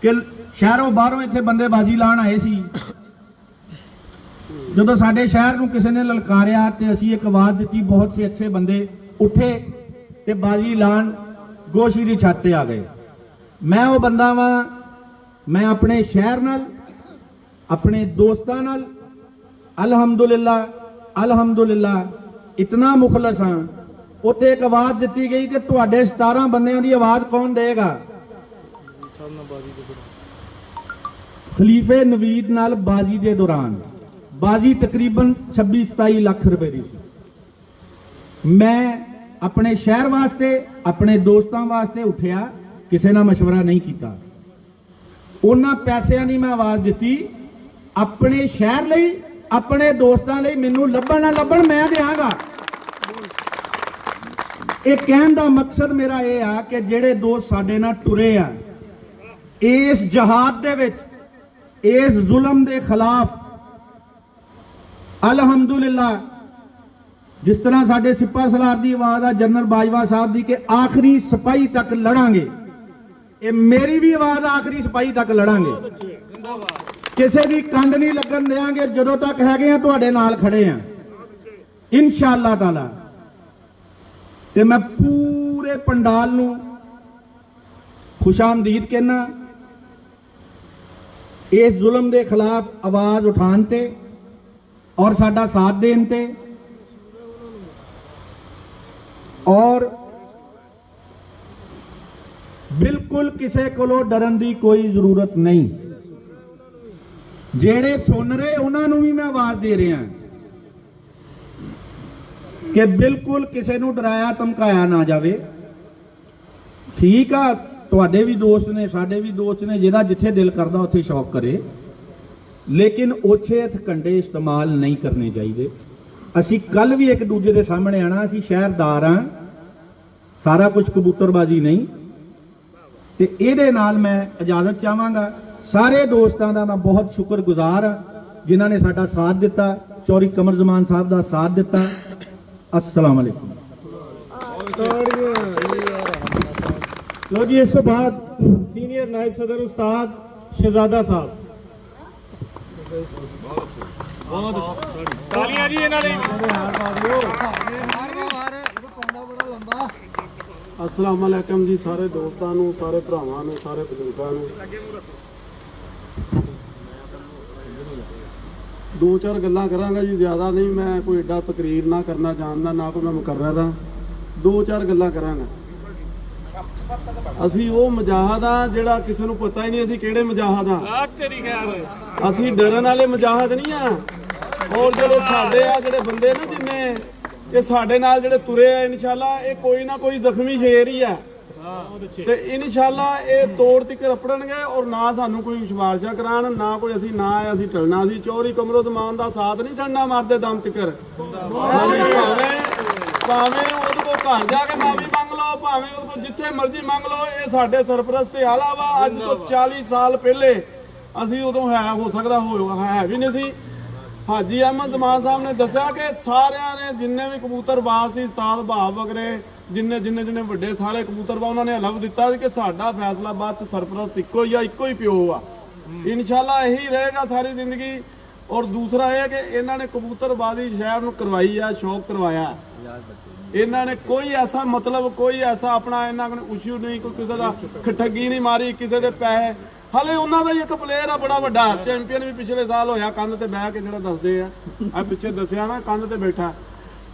ਕਿ ਸ਼ਹਿਰੋਂ ਬਾਹਰੋਂ ਇੱਥੇ ਬੰਦੇ ਬਾਜੀ ਲਾਣ ਆਏ ਸੀ। ਜਦੋਂ ਸਾਡੇ ਸ਼ਹਿਰ ਨੂੰ ਕਿਸੇ ਨੇ ਲਲਕਾਰਿਆ ਤੇ ਅਸੀਂ ਇੱਕ ਆਵਾਜ਼ ਦਿੱਤੀ, ਬਹੁਤ ਸੇ ਅੱਛੇ ਬੰਦੇ ਉੱਠੇ ਤੇ ਬਾਜੀ ਲਾਣ ਗੋਸ਼ੀ ਦੀ ਛੱਤ ਤੇ ਆ ਗਏ। ਮੈਂ ਉਹ ਬੰਦਾ ਵਾਂ, ਮੈਂ ਆਪਣੇ ਸ਼ਹਿਰ ਨਾਲ, ਆਪਣੇ ਦੋਸਤਾਂ ਨਾਲ ਅਲਹਮਦੁਲਿल्लाह ਇਤਨਾ ਮੁਖਲਸ ਹਾਂ। ਉੱਥੇ ਇੱਕ ਆਵਾਜ਼ ਦਿੱਤੀ ਗਈ ਕਿ ਤੁਹਾਡੇ 17 ਬੰਦਿਆਂ ਦੀ ਆਵਾਜ਼ ਕੌਣ ਦੇਗਾ? ਖਲੀਫੇ ਨਵੀਦ ਨਾਲ ਬਾਜੀ ਦੇ ਦੌਰਾਨ ਬਾਜੀ ਤਕਰੀਬਨ 26-27 ਲੱਖ ਰੁਪਏ ਦੀ ਸੀ। ਮੈਂ ਆਪਣੇ ਸ਼ਹਿਰ ਵਾਸਤੇ, ਆਪਣੇ ਦੋਸਤਾਂ ਵਾਸਤੇ ਉੱਠਿਆ, ਕਿਸੇ ਨਾਲ ਮਸ਼ਵਰਾ ਨਹੀਂ ਕੀਤਾ। ਉਹਨਾਂ ਪੈਸਿਆਂ ਦੀ ਮੈਂ ਆਵਾਜ਼ ਦਿੱਤੀ ਆਪਣੇ ਸ਼ਹਿਰ ਲਈ, ਆਪਣੇ ਦੋਸਤਾਂ ਲਈ। ਮੈਨੂੰ ਲੱਭਣ ਨਾ ਲੱਭਣ, ਮੈਂ ਦਿਆਂਗਾ। ਇਹ ਕਹਿਣ ਦਾ ਮਕਸਦ ਮੇਰਾ ਇਹ ਆ ਕਿ ਜਿਹੜੇ ਦੋਸਤ ਸਾਡੇ ਨਾਲ ਟੁਰੇ ਆ ਇਸ ਜਹਾਦ ਦੇ ਵਿੱਚ, ਇਸ ਜ਼ੁਲਮ ਦੇ ਖਿਲਾਫ, ਅਲਹਮਦੁਲਿल्लाह ਜਿਸ ਤਰ੍ਹਾਂ ਸਾਡੇ ਸਿਪਾਹ ਸਲਾਰ ਦੀ ਆਵਾਜ਼ ਆ ਜਨਰਲ ਬਾਜਵਾ ਸਾਹਿਬ ਦੀ ਕਿ ਆਖਰੀ ਸਿਪਾਹੀ ਤੱਕ ਲੜਾਂਗੇ, ਇਹ ਮੇਰੀ ਵੀ ਆਵਾਜ਼ ਆਖਰੀ ਸਿਪਾਹੀ ਤੱਕ ਲੜਾਂਗੇ। ਕਿਸੇ ਦੀ ਕੰਡ ਨਹੀਂ ਲੱਗਣ ਦੇਵਾਂਗੇ ਜਦੋਂ ਤੱਕ ਹੈਗੇ ਆ ਤੁਹਾਡੇ ਨਾਲ ਖੜੇ ਆ ਇਨਸ਼ਾਅੱਲਾ ਤਾਲਾ। ਤੇ ਮੈਂ ਪੂਰੇ ਪੰਡਾਲ ਨੂੰ ਖੁਸ਼ਾਮਦੀਦ ਕਹਿਣਾ ਇਸ ਜ਼ੁਲਮ ਦੇ ਖਿਲਾਫ ਆਵਾਜ਼ ਉਠਾਉਣ ਤੇ ਔਰ ਸਾਡਾ ਸਾਥ ਦੇਣ ਤੇ। ਔਰ ਬਿਲਕੁਲ ਕਿਸੇ ਕੋਲੋਂ ਡਰਨ ਦੀ ਕੋਈ ਜ਼ਰੂਰਤ ਨਹੀਂ। ਜਿਹੜੇ ਸੁਣ ਰਹੇ ਉਹਨਾਂ ਨੂੰ ਵੀ ਮੈਂ ਆਵਾਜ਼ ਦੇ ਰਿਹਾ ਕਿ ਬਿਲਕੁਲ ਕਿਸੇ ਨੂੰ ਡਰਾਇਆ ਧਮਕਾਇਆ ਨਾ ਜਾਵੇ। ਠੀਕ ਆ, ਤੁਹਾਡੇ ਵੀ ਦੋਸਤ ਨੇ, ਸਾਡੇ ਵੀ ਦੋਸਤ ਨੇ, ਜਿਹਦਾ ਜਿੱਥੇ ਦਿਲ ਕਰਦਾ ਉੱਥੇ ਸ਼ੌਕ ਕਰੇ, ਲੇਕਿਨ ਉੱਥੇ ਹਥਕੰਡੇ ਇਸਤੇਮਾਲ ਨਹੀਂ ਕਰਨੇ ਚਾਹੀਦੇ। ਅਸੀਂ ਕੱਲ ਵੀ ਇੱਕ ਦੂਜੇ ਦੇ ਸਾਹਮਣੇ ਆਣਾ, ਅਸੀਂ ਸ਼ਹਿਰਦਾਰ ਹਾਂ, ਸਾਰਾ ਕੁਝ ਕਬੂਤਰਬਾਜ਼ੀ ਨਹੀਂ। ਤੇ ਇਹਦੇ ਨਾਲ ਮੈਂ ਇਜਾਜ਼ਤ ਚਾਹਾਂਗਾ। ਸਾਰੇ ਦੋਸਤਾਂ ਦਾ ਮੈਂ ਬਹੁਤ ਸ਼ੁਕਰਗੁਜ਼ਾਰ ਹਾਂ ਜਿਨ੍ਹਾਂ ਨੇ ਸਾਡਾ ਸਾਥ ਦਿੱਤਾ, ਚੌਧਰੀ ਕਮਰ ਜ਼ਮਾਨ ਸਾਹਿਬ ਦਾ ਸਾਥ ਦਿੱਤਾ। अस्सलाम वालेकुम। लो जी, इस बाद सीनियर नायब सदर उस्ताद शहजादा साहब। तालियां जी इन्हां दे। अस्सलाम वालेकुम जी सारे दोस्तों ਨੂੰ, ਸਾਰੇ ਭਰਾਵਾਂ ਨੂੰ, ਸਾਰੇ ਬਜ਼ੁਰਗਾਂ ਨੂੰ। दो चार गल्लां करांगा जी, ज़्यादा नहीं। मैं कोई एडा तकरीर ना करना चाहता, ना कोई मैं मुकर्रर हाँ। दो चार गल्लां करांगा। ਅਸੀਂ ਉਹ ਮੁਜਾਹਦ ਆ ਜਿਹੜਾ ਕਿਸੇ ਨੂੰ ਪਤਾ ਹੀ ਨਹੀਂ ਅਸੀਂ ਕਿਹੜੇ ਮੁਜਾਹਦ ਆ। तेरी खैर ਅਸੀਂ ਡਰਨ ਵਾਲੇ ਮੁਜਾਹਦ ਨਹੀਂ ਆ। ਔਰ ਜਿਹੜੇ ਸਾਡੇ ਆ ਜਿਹੜੇ ਬੰਦੇ ਨਾ ਜਿੰਨੇ ਇਹ ਸਾਡੇ ਨਾਲ ਜਿਹੜੇ ਤੁਰੇ ਆ, ਇਨਸ਼ਾਅੱਲਾ ਇਹ ਕੋਈ ਨਾ ਕੋਈ ਜ਼ਖਮੀ ਸ਼ੇਰ ਹੀ ਆ। ਤੇ ਇਨਸ਼ਾਅੱਲਾ ਇਹ ਤੋੜ ਤਿੱਕ ਰਪੜਨਗੇ ਔਰ ਨਾ ਸਾਨੂੰ ਕੋਈ ਸਿਫਾਰਿਸ਼ਾਂ ਕਰਾਣ, ਨਾ ਕੋਈ ਅਸੀਂ ਅਸੀਂ ਟਲਣਾ। ਅਸੀਂ ਚੌਧਰੀ ਕਮਰੋ ਜ਼ਮਾਨ ਦਾ ਸਾਥ ਨਹੀਂ ਛੱਡਣਾ ਮਰਦੇ ਦਮ ਤਿੱਕਰ। ਭਾਵੇਂ ਉਹਦੇ ਕੋਲ ਘਰ ਜਾ ਕੇ ਮਾਫੀ ਮੰਗ ਲਓ, ਭਾਵੇਂ ਉਹਦੇ ਕੋਲ ਜਿੱਥੇ ਮਰਜ਼ੀ ਮੰਗ ਲਓ। ਇਹ ਸਾਡੇ ਸਰਪ੍ਰਸਤ ਤੇ ਆਲਾ ਵਾ। ਅੱਜ ਤੋਂ 40 ਸਾਲ ਪਹਿਲੇ ਅਸੀਂ ਉਦੋਂ ਹੋ ਸਕਦਾ ਹੈ ਵੀ ਨਹੀਂ ਸੀ। ਹਾਜੀ ਅਹਿਮਦ ਜ਼ਮਾਨ ਸਾਹਿਬ ਨੇ ਦੱਸਿਆ ਕਿ ਸਾਰਿਆਂ ਨੇ ਜਿੰਨੇ ਵੀ ਕਬੂਤਰਬਾਜ਼ ਸੀ, ਉਸਤਾਦ ਭਾਵ ਵਗਰੇ, ਜਿੰਨੇ ਵੱਡੇ ਸਾਰੇ ਕਬੂਤਰਬਾਜ਼, ਉਹਨਾਂ ਨੇ ਹਲਫ ਦਿੱਤਾ ਸੀ ਕਿ ਸਾਡਾ ਫੈਸਲਾ ਬਾਅਦ ਚ ਸਰਪ੍ਰਸਤ ਇੱਕੋ ਹੀ ਆ, ਇੱਕੋ ਹੀ ਪਿਓ ਆ। ਇਨਸ਼ਾਅੱਲਾ ਇਹੀ ਰਹੇਗਾ ਸਾਰੀ ਜ਼ਿੰਦਗੀ। ਔਰ ਦੂਸਰਾ ਇਹ ਕਿ ਇਹਨਾਂ ਨੇ ਕਬੂਤਰਬਾਜ਼ੀ ਸ਼ਹਿਰ ਨੂੰ ਕਰਵਾਈ ਆ, ਸ਼ੌਕ ਕਰਵਾਇਆ। ਇਹਨਾਂ ਨੇ ਕੋਈ ਐਸਾ ਮਤਲਬ, ਕੋਈ ਐਸਾ ਆਪਣਾ ਇਹਨਾਂ ਕੋਲ ਇਸ਼ੂ ਨਹੀਂ, ਕੋਈ ਕਿਸੇ ਦਾ ਠੱਗੀ ਨਹੀਂ ਮਾਰੀ, ਕਿਸੇ ਦੇ ਪੈਸੇ। ਹਲੇ ਉਹਨਾਂ ਦਾ ਹੀ ਇੱਕ ਪਲੇਅਰ ਆ ਬੜਾ ਵੱਡਾ ਚੈਂਪੀਅਨ ਵੀ ਪਿਛਲੇ ਸਾਲ ਹੋਇਆ, ਕੰਧ ਤੇ ਬਹਿ ਕੇ ਜਿਹੜਾ ਦੱਸਦੇ ਆ ਪਿੱਛੇ ਦੱਸਿਆ ਨਾ, ਕੰਧ ਤੇ ਬੈਠਾ,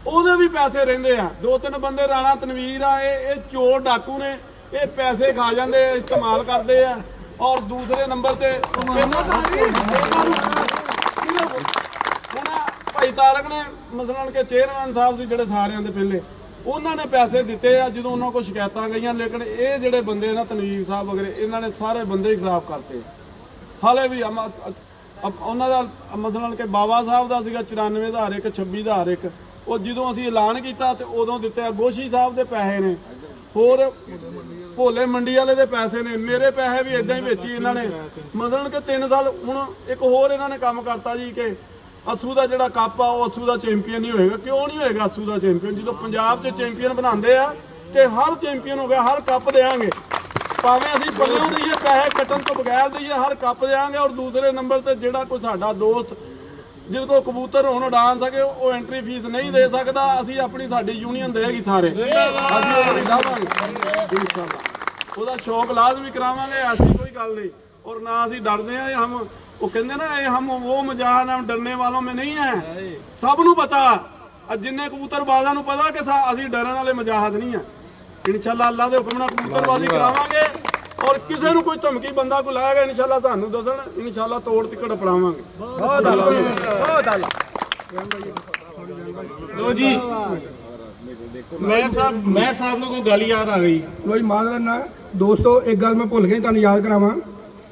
ਉਹਦੇ ਵੀ ਪੈਸੇ ਰਹਿੰਦੇ ਆ। ਦੋ ਤਿੰਨ ਬੰਦੇ ਰਾਣਾ ਤਨਵੀਰ ਆ, ਇਹ ਚੋਰ ਡਾਕੂ ਨੇ, ਇਹ ਪੈਸੇ ਖਾ ਜਾਂਦੇ, ਇਸਤੇਮਾਲ ਕਰਦੇ ਆ। ਔਰ ਦੂਸਰੇ ਨੰਬਰ ਤੇ ਭਾਈ ਤਾਰਕ ਨੇ ਮਸਲਨ ਕੇ ਚੇਅਰਮੈਨ ਸਾਹਿਬ ਸੀ ਜਿਹੜੇ ਸਾਰਿਆਂ ਦੇ ਪਹਿਲੇ, ਉਹਨਾਂ ਨੇ ਪੈਸੇ ਦਿੱਤੇ ਆ ਜਦੋਂ ਉਹਨਾਂ ਕੋਲ ਸ਼ਿਕਾਇਤਾਂ ਗਈਆਂ। ਲੇਕਿਨ ਇਹ ਜਿਹੜੇ ਬੰਦੇ ਨਾ ਤਨਵੀਰ ਸਾਹਿਬ ਵਗੈਰੇ, ਇਹਨਾਂ ਨੇ ਸਾਰੇ ਬੰਦੇ ਹੀ ਖਰਾਬ ਕਰਤੇ। ਹਾਲੇ ਵੀ ਉਹਨਾਂ ਦਾ ਮਸਲਨ ਕੇ ਬਾਬਾ ਸਾਹਿਬ ਦਾ ਸੀਗਾ 94,000 ਇੱਕ, 26,000 ਇੱਕ। ਉਹ ਜਦੋਂ ਅਸੀਂ ਐਲਾਨ ਕੀਤਾ ਤੇ ਉਦੋਂ ਦਿੱਤੇ ਆ। ਗੋਸ਼ੀ ਸਾਹਿਬ ਦੇ ਪੈਸੇ ਨੇ, ਹੋਰ ਭੋਲੇ ਮੰਡੀ ਵਾਲੇ ਦੇ ਪੈਸੇ ਨੇ, ਮੇਰੇ ਪੈਸੇ ਵੀ ਇਦਾਂ ਹੀ ਵੇਚੀ ਇਹਨਾਂ ਨੇ। ਮਤਲਬ ਕਿ 3 ਸਾਲ। ਹੁਣ ਇੱਕ ਹੋਰ ਇਹਨਾਂ ਨੇ ਕੰਮ ਕਰਤਾ ਜੀ ਕਿ ਅਸੂ ਦਾ ਜਿਹੜਾ ਕੱਪ ਆ ਉਹ ਅਸੂ ਦਾ ਚੈਂਪੀਅਨ ਨਹੀਂ ਹੋਏਗਾ। ਕਿਉਂ ਨਹੀਂ ਹੋਏਗਾ ਅਸੂ ਦਾ ਚੈਂਪੀਅਨ? ਜਦੋਂ ਪੰਜਾਬ 'ਚ ਚੈਂਪੀਅਨ ਬਣਾਉਂਦੇ ਆ ਤੇ ਹਰ ਚੈਂਪੀਅਨ ਹੋ ਗਿਆ, ਹਰ ਕੱਪ ਦੇਵਾਂਗੇ, ਭਾਵੇਂ ਅਸੀਂ ਪੱਲਿਓਂ ਦਈਏ, ਪੈਸੇ ਕੱਟਣ ਤੋਂ ਬਗੈਰ ਦਈਏ, ਹਰ ਕੱਪ ਦੇਵਾਂਗੇ। ਔਰ ਦੂਸਰੇ ਨੰਬਰ ਤੇ ਜਿਹੜਾ ਕੋਈ ਸਾਡਾ ਦੋਸਤ ਜਿਹਦੇ ਕੋਲ ਕਬੂਤਰ ਹੁਣ ਉਡਾਣ ਸਕੇ, ਉਹ ਐਂਟਰੀ ਫੀਸ ਨਹੀਂ ਦੇ ਸਕਦਾ, ਅਸੀਂ ਆਪਣੀ ਸਾਡੀ ਯੂਨੀਅਨ ਦੇਗੀ ਸਾਰੇ, ਅਸੀਂ ਉਹਦੀ ਲਾਵਾਂਗੇ ਇਨਸ਼ਾਅੱਲਾ। ਉਹਦਾ ਸ਼ੌਕ ਲਾਜ਼ਮੀ ਕਰਾਵਾਂਗੇ, ਐਸੀ ਕੋਈ ਗੱਲ ਨਹੀਂ। ਔਰ ਨਾ ਅਸੀਂ ਡਰਦੇ ਆ। ਹਮ ਉਹ ਕਹਿੰਦੇ ਨਾ ਇਹ ਹਮ ਉਹ ਮੁਜਾਹਿਦ ਹਮ ਡਰਨੇ ਵਾਲੋਂ में नहीं है। ਸਭ ਨੂੰ ਪਤਾ, ਜਿੰਨੇ ਕਬੂਤਰਬਾਜ਼ਾਂ ਨੂੰ ਪਤਾ ਕਿ ਅਸੀਂ ਡਰਨ ਵਾਲੇ ਮੁਜਾਹਿਦ ਨਹੀਂ ਆ। ਇਨਸ਼ਾਅੱਲਾ ਅੱਲਾ ਦੇ ਹੁਕਮ ਨਾਲ ਕਬੂਤਰਬਾਜ਼ੀ ਕਰਾਵਾਂਗੇ। ਔਰ ਕਿਸੇ ਨੂੰ ਕੋਈ ਧਮਕੀ ਬੰਦਾ ਕੋਈ ਲਾਏਗਾ, ਇਨਸ਼ਾਅੱਲਾ ਸਾਨੂੰ ਦੱਸਣ, ਇਨਸ਼ਾਅੱਲਾ ਤੋੜ ਤਿੱਕੜ ਪੜਾਵਾਂਗੇ। लो जी, मेयर साहब ਨੂੰ ਕੋਈ ਗੱਲ ਯਾਦ ਆ ਗਈ। ਕੋਈ ਮਾਜ਼ਰਤ ਨਾ ਦੋਸਤੋ, ਇੱਕ ਗੱਲ ਮੈਂ ਭੁੱਲ ਗਿਆ ਤੁਹਾਨੂੰ ਯਾਦ ਕਰਾਵਾਂ।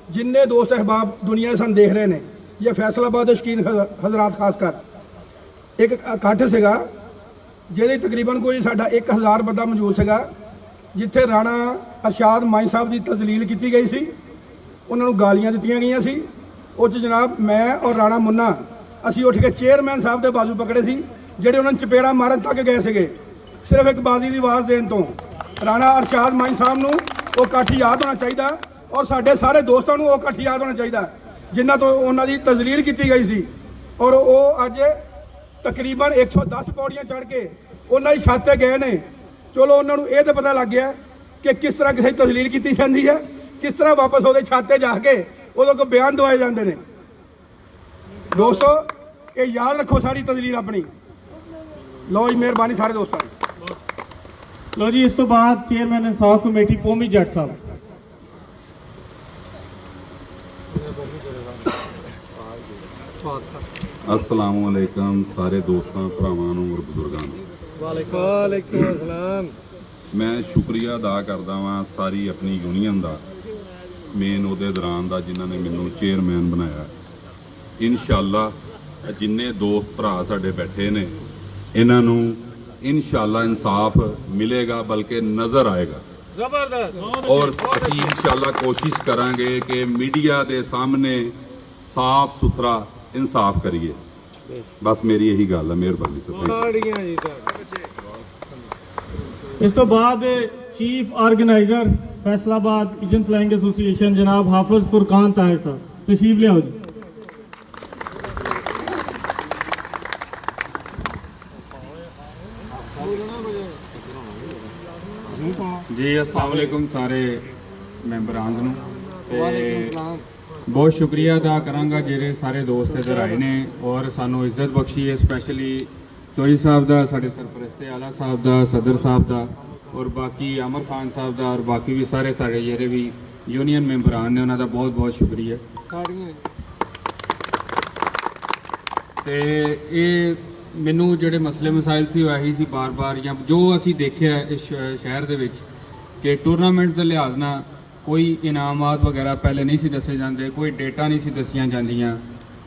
जिन्ने दोस्त अहबाब दुनिया सन देख रहे हैं, ये फैसलाबाद शकीन हजरात खासकर एक इकट्ठ सीगा ਜਿਹਦੇ ਤਕਰੀਬਨ ਕੋਈ ਸਾਡਾ 1000 ਬੰਦਾ ਮੌਜੂਦ ਸੀਗਾ, ਜਿੱਥੇ ਰਾਣਾ ਅਰਸ਼ਾਦ ਮਾਈ ਸਾਹਿਬ ਦੀ ਤਜ਼ਲੀਲ ਕੀਤੀ ਗਈ ਸੀ, ਉਹਨਾਂ ਨੂੰ ਗਾਲੀਆਂ ਦਿੱਤੀਆਂ ਗਈਆਂ ਸੀ। ਉਹ 'ਚ ਜਨਾਬ ਮੈਂ ਔਰ ਰਾਣਾ ਮੁੰਨਾ ਅਸੀਂ ਉੱਠ ਕੇ ਚੇਅਰਮੈਨ ਸਾਹਿਬ ਦੇ ਬਾਜੂ ਪਕੜੇ ਸੀ, ਜਿਹੜੇ ਉਹਨਾਂ ਨੂੰ ਚਪੇੜਾ ਮਾਰਨ ਤੱਕ ਗਏ ਸੀਗੇ। ਸਿਰਫ ਇੱਕ ਬਾਜ਼ੀ ਦੀ ਆਵਾਜ਼ ਦੇਣ ਤੋਂ ਰਾਣਾ ਅਰਸ਼ਾਦ ਮਾਈ ਸਾਹਿਬ ਨੂੰ ਉਹ ਇਕੱਠ ਯਾਦ ਹੋਣਾ ਚਾਹੀਦਾ ਔਰ ਸਾਡੇ ਸਾਰੇ ਦੋਸਤਾਂ ਨੂੰ ਉਹ ਇਕੱਠ ਯਾਦ ਹੋਣਾ ਚਾਹੀਦਾ ਜਿਨ੍ਹਾਂ ਤੋਂ ਉਹਨਾਂ ਦੀ ਤਜ਼ਲੀਲ ਕੀਤੀ ਗਈ ਸੀ ਔਰ ਉਹ ਅੱਜ ਤਕਰੀਬਨ 110 ਪੌੜੀਆਂ ਚੜ੍ਹ ਕੇ ਉਹਨਾਂ ਦੀ ਛੱਤ ਤੇ ਗਏ ਨੇ। ਚਲੋ ਉਹਨਾਂ ਨੂੰ ਇਹ ਤਾਂ ਪਤਾ ਲੱਗ ਗਿਆ ਕਿ ਕਿਸ ਤਰ੍ਹਾਂ ਕਿਸੇ ਦੀ ਤਜ਼ਲੀਲ ਕੀਤੀ ਜਾਂਦੀ ਹੈ, ਕਿਸ ਤਰ੍ਹਾਂ ਵਾਪਸ ਉਹਦੇ ਛੱਤ ਤੇ ਜਾ ਕੇ ਉਹਦੇ ਕੋਲ ਬਿਆਨ ਦਵਾਏ ਜਾਂਦੇ ਨੇ। ਦੋਸਤੋ ਇਹ ਯਾਦ ਰੱਖੋ ਸਾਰੀ ਤਜ਼ਲੀਲ ਆਪਣੀ। ਲਓ ਜੀ ਮਿਹਰਬਾਨੀ ਸਾਰੇ ਦੋਸਤਾਂ ਦੀ। ਲਓ ਜੀ, ਇਸ ਤੋਂ ਬਾਅਦ ਚੇਅਰਮੈਨ ਇਨਸਾਫ ਕਮੇਟੀ ਪੋਮੀ ਜੱਟ ਸਾਹਿਬ। अस्सलामु अलैकुम सारे दोस्तों भरावां नूं और बुजुर्गां नूं। ਵਾਲੇकुम अस्सलाम। मैं शुक्रिया अदा करदा वां सारी अपनी यूनियन दा, मेन ਉਹਦੇ ਦੌਰਾਨ ਦਾ ਜਿਨ੍ਹਾਂ ਨੇ ਮੈਨੂੰ ਚੇਅਰਮੈਨ ਬਣਾਇਆ। ਇਨਸ਼ਾਅੱਲਾ ਜਿੰਨੇ ਦੋਸਤ ਭਰਾ ਸਾਡੇ ਬੈਠੇ ਨੇ ਇਹਨਾਂ ਨੂੰ ਇਨਸ਼ਾਅੱਲਾ ਇਨਸਾਫ ਮਿਲੇਗਾ ਬਲਕਿ ਨਜ਼ਰ ਆਏਗਾ ਜ਼ਬਰਦਸਤ। ਔਰ ਅਸੀਂ ਇਨਸ਼ਾਅੱਲਾ ਕੋਸ਼ਿਸ਼ ਕਰਾਂਗੇ ਕਿ ਮੀਡੀਆ ਦੇ ਸਾਹਮਣੇ ਸਾਫ਼ ਸੁਥਰਾ ਇਨਸਾਫ ਕਰੀਏ। ਬਸ ਮੇਰੀ ਇਹੀ ਗੱਲ ਹੈ। ਮਿਹਰਬਾਨੀ ਸਰ। ਇਸ ਤੋਂ ਬਾਅਦ chief organiser Faisalabad pigeon flying association जनाब हाफिज फुरकान ताहिर साहब तशरीफ ले आओ जी। अस्सलाम वालेकुम सारे मैंबरान ਨੂੰ ਤੇ ਬਹੁਤ ਸ਼ੁਕਰੀਆ ਅਦਾ ਕਰਾਂਗਾ ਜਿਹੜੇ ਸਾਰੇ ਦੋਸਤ ਇੱਧਰ ਆਏ ਨੇ ਔਰ ਸਾਨੂੰ ਇੱਜ਼ਤ ਬਖਸ਼ੀ ਹੈ, ਸਪੈਸ਼ਲੀ ਚੌਧਰੀ ਸਾਹਿਬ ਦਾ, ਸਾਡੇ ਸਰਪ੍ਰਸਤ ਆਲਾ ਸਾਹਿਬ ਦਾ, ਸਦਰ ਸਾਹਿਬ ਦਾ ਔਰ ਬਾਕੀ ਅਮਰ ਖਾਨ ਸਾਹਿਬ ਦਾ ਔਰ ਬਾਕੀ ਵੀ ਸਾਰੇ ਸਾਡੇ ਜਿਹੜੇ ਵੀ ਯੂਨੀਅਨ ਮੈਂਬਰਾਂ ਨੇ ਉਹਨਾਂ ਦਾ ਬਹੁਤ ਬਹੁਤ ਸ਼ੁਕਰੀਆ। ਤੇ ਇਹ ਮੈਨੂੰ ਜਿਹੜੇ ਮਸਲੇ ਮਸਾਇਲ ਸੀ ਉਹ ਇਹੀ ਸੀ ਬਾਰ-ਬਾਰ ਜਾਂ ਜੋ ਅਸੀਂ ਦੇਖਿਆ ਇਸ ਸ਼ਹਿਰ ਦੇ ਵਿੱਚ ਕਿ ਟੂਰਨਾਮੈਂਟਸ ਦੇ ਲਿਹਾਜ਼ ਨਾਲ ਕੋਈ ਇਨਾਮਾਤ ਵਗੈਰਾ ਪਹਿਲੇ ਨਹੀਂ ਸੀ ਦੱਸੇ ਜਾਂਦੇ, ਕੋਈ ਡੇਟਾ ਨਹੀਂ ਸੀ ਦੱਸੀਆਂ ਜਾਂਦੀਆਂ,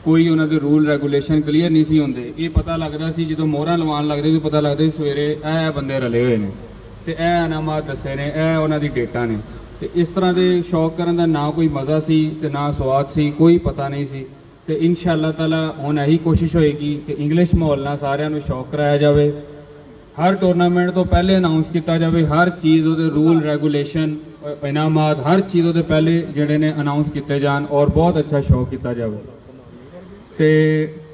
ਕੋਈ ਉਹਨਾਂ ਦੇ ਰੂਲ ਰੈਗੂਲੇਸ਼ਨ ਕਲੀਅਰ ਨਹੀਂ ਸੀ ਹੁੰਦੇ। ਇਹ ਪਤਾ ਲੱਗਦਾ ਸੀ ਜਦੋਂ ਮੋਹਰਾਂ ਲਵਾਉਣ ਲੱਗਦੇ ਸੀ, ਪਤਾ ਲੱਗਦਾ ਸੀ ਸਵੇਰੇ ਇਹ ਬੰਦੇ ਰਲੇ ਹੋਏ ਨੇ ਤੇ ਇਹ ਇਨਾਮਾਤ ਦੱਸੇ ਨੇ, ਇਹ ਉਹਨਾਂ ਦੀ ਡੇਟਾ ਨੇ। ਤੇ ਇਸ ਤਰ੍ਹਾਂ ਦੇ ਸ਼ੌਕ ਕਰਨ ਦਾ ਨਾ ਕੋਈ ਮਜ਼ਾ ਸੀ ਤੇ ਨਾ ਸਵਾਦ ਸੀ, ਕੋਈ ਪਤਾ ਨਹੀਂ ਸੀ। ਤੇ ਇਨਸ਼ਾਅੱਲਾ ਤਾਲਾ ਹੁਣ ਇਹੀ ਕੋਸ਼ਿਸ਼ ਹੋਏਗੀ ਕਿ ਇੰਗਲਿਸ਼ ਮਾਹੌਲ ਨਾਲ ਸਾਰਿਆਂ ਨੂੰ ਸ਼ੌਕ ਕਰਾਇਆ ਜਾਵੇ, ਹਰ ਟੂਰਨਾਮੈਂਟ ਤੋਂ ਪਹਿਲੇ ਅਨਾਉਂਸ ਕੀਤਾ ਜਾਵੇ, ਹਰ ਚੀਜ਼ ਉਹਦੇ ਰੂਲ ਰੈਗੂਲੇਸ਼ਨ ਇਨਾਮਾਤ ਹਰ ਚੀਜ਼ ਉਹਦੇ ਪਹਿਲੇ ਜਿਹੜੇ ਨੇ ਅਨਾਉਂਸ ਕੀਤੇ ਜਾਣ ਔਰ ਬਹੁਤ ਅੱਛਾ ਸ਼ੌਕ ਕੀਤਾ ਜਾਵੇ। ਤੇ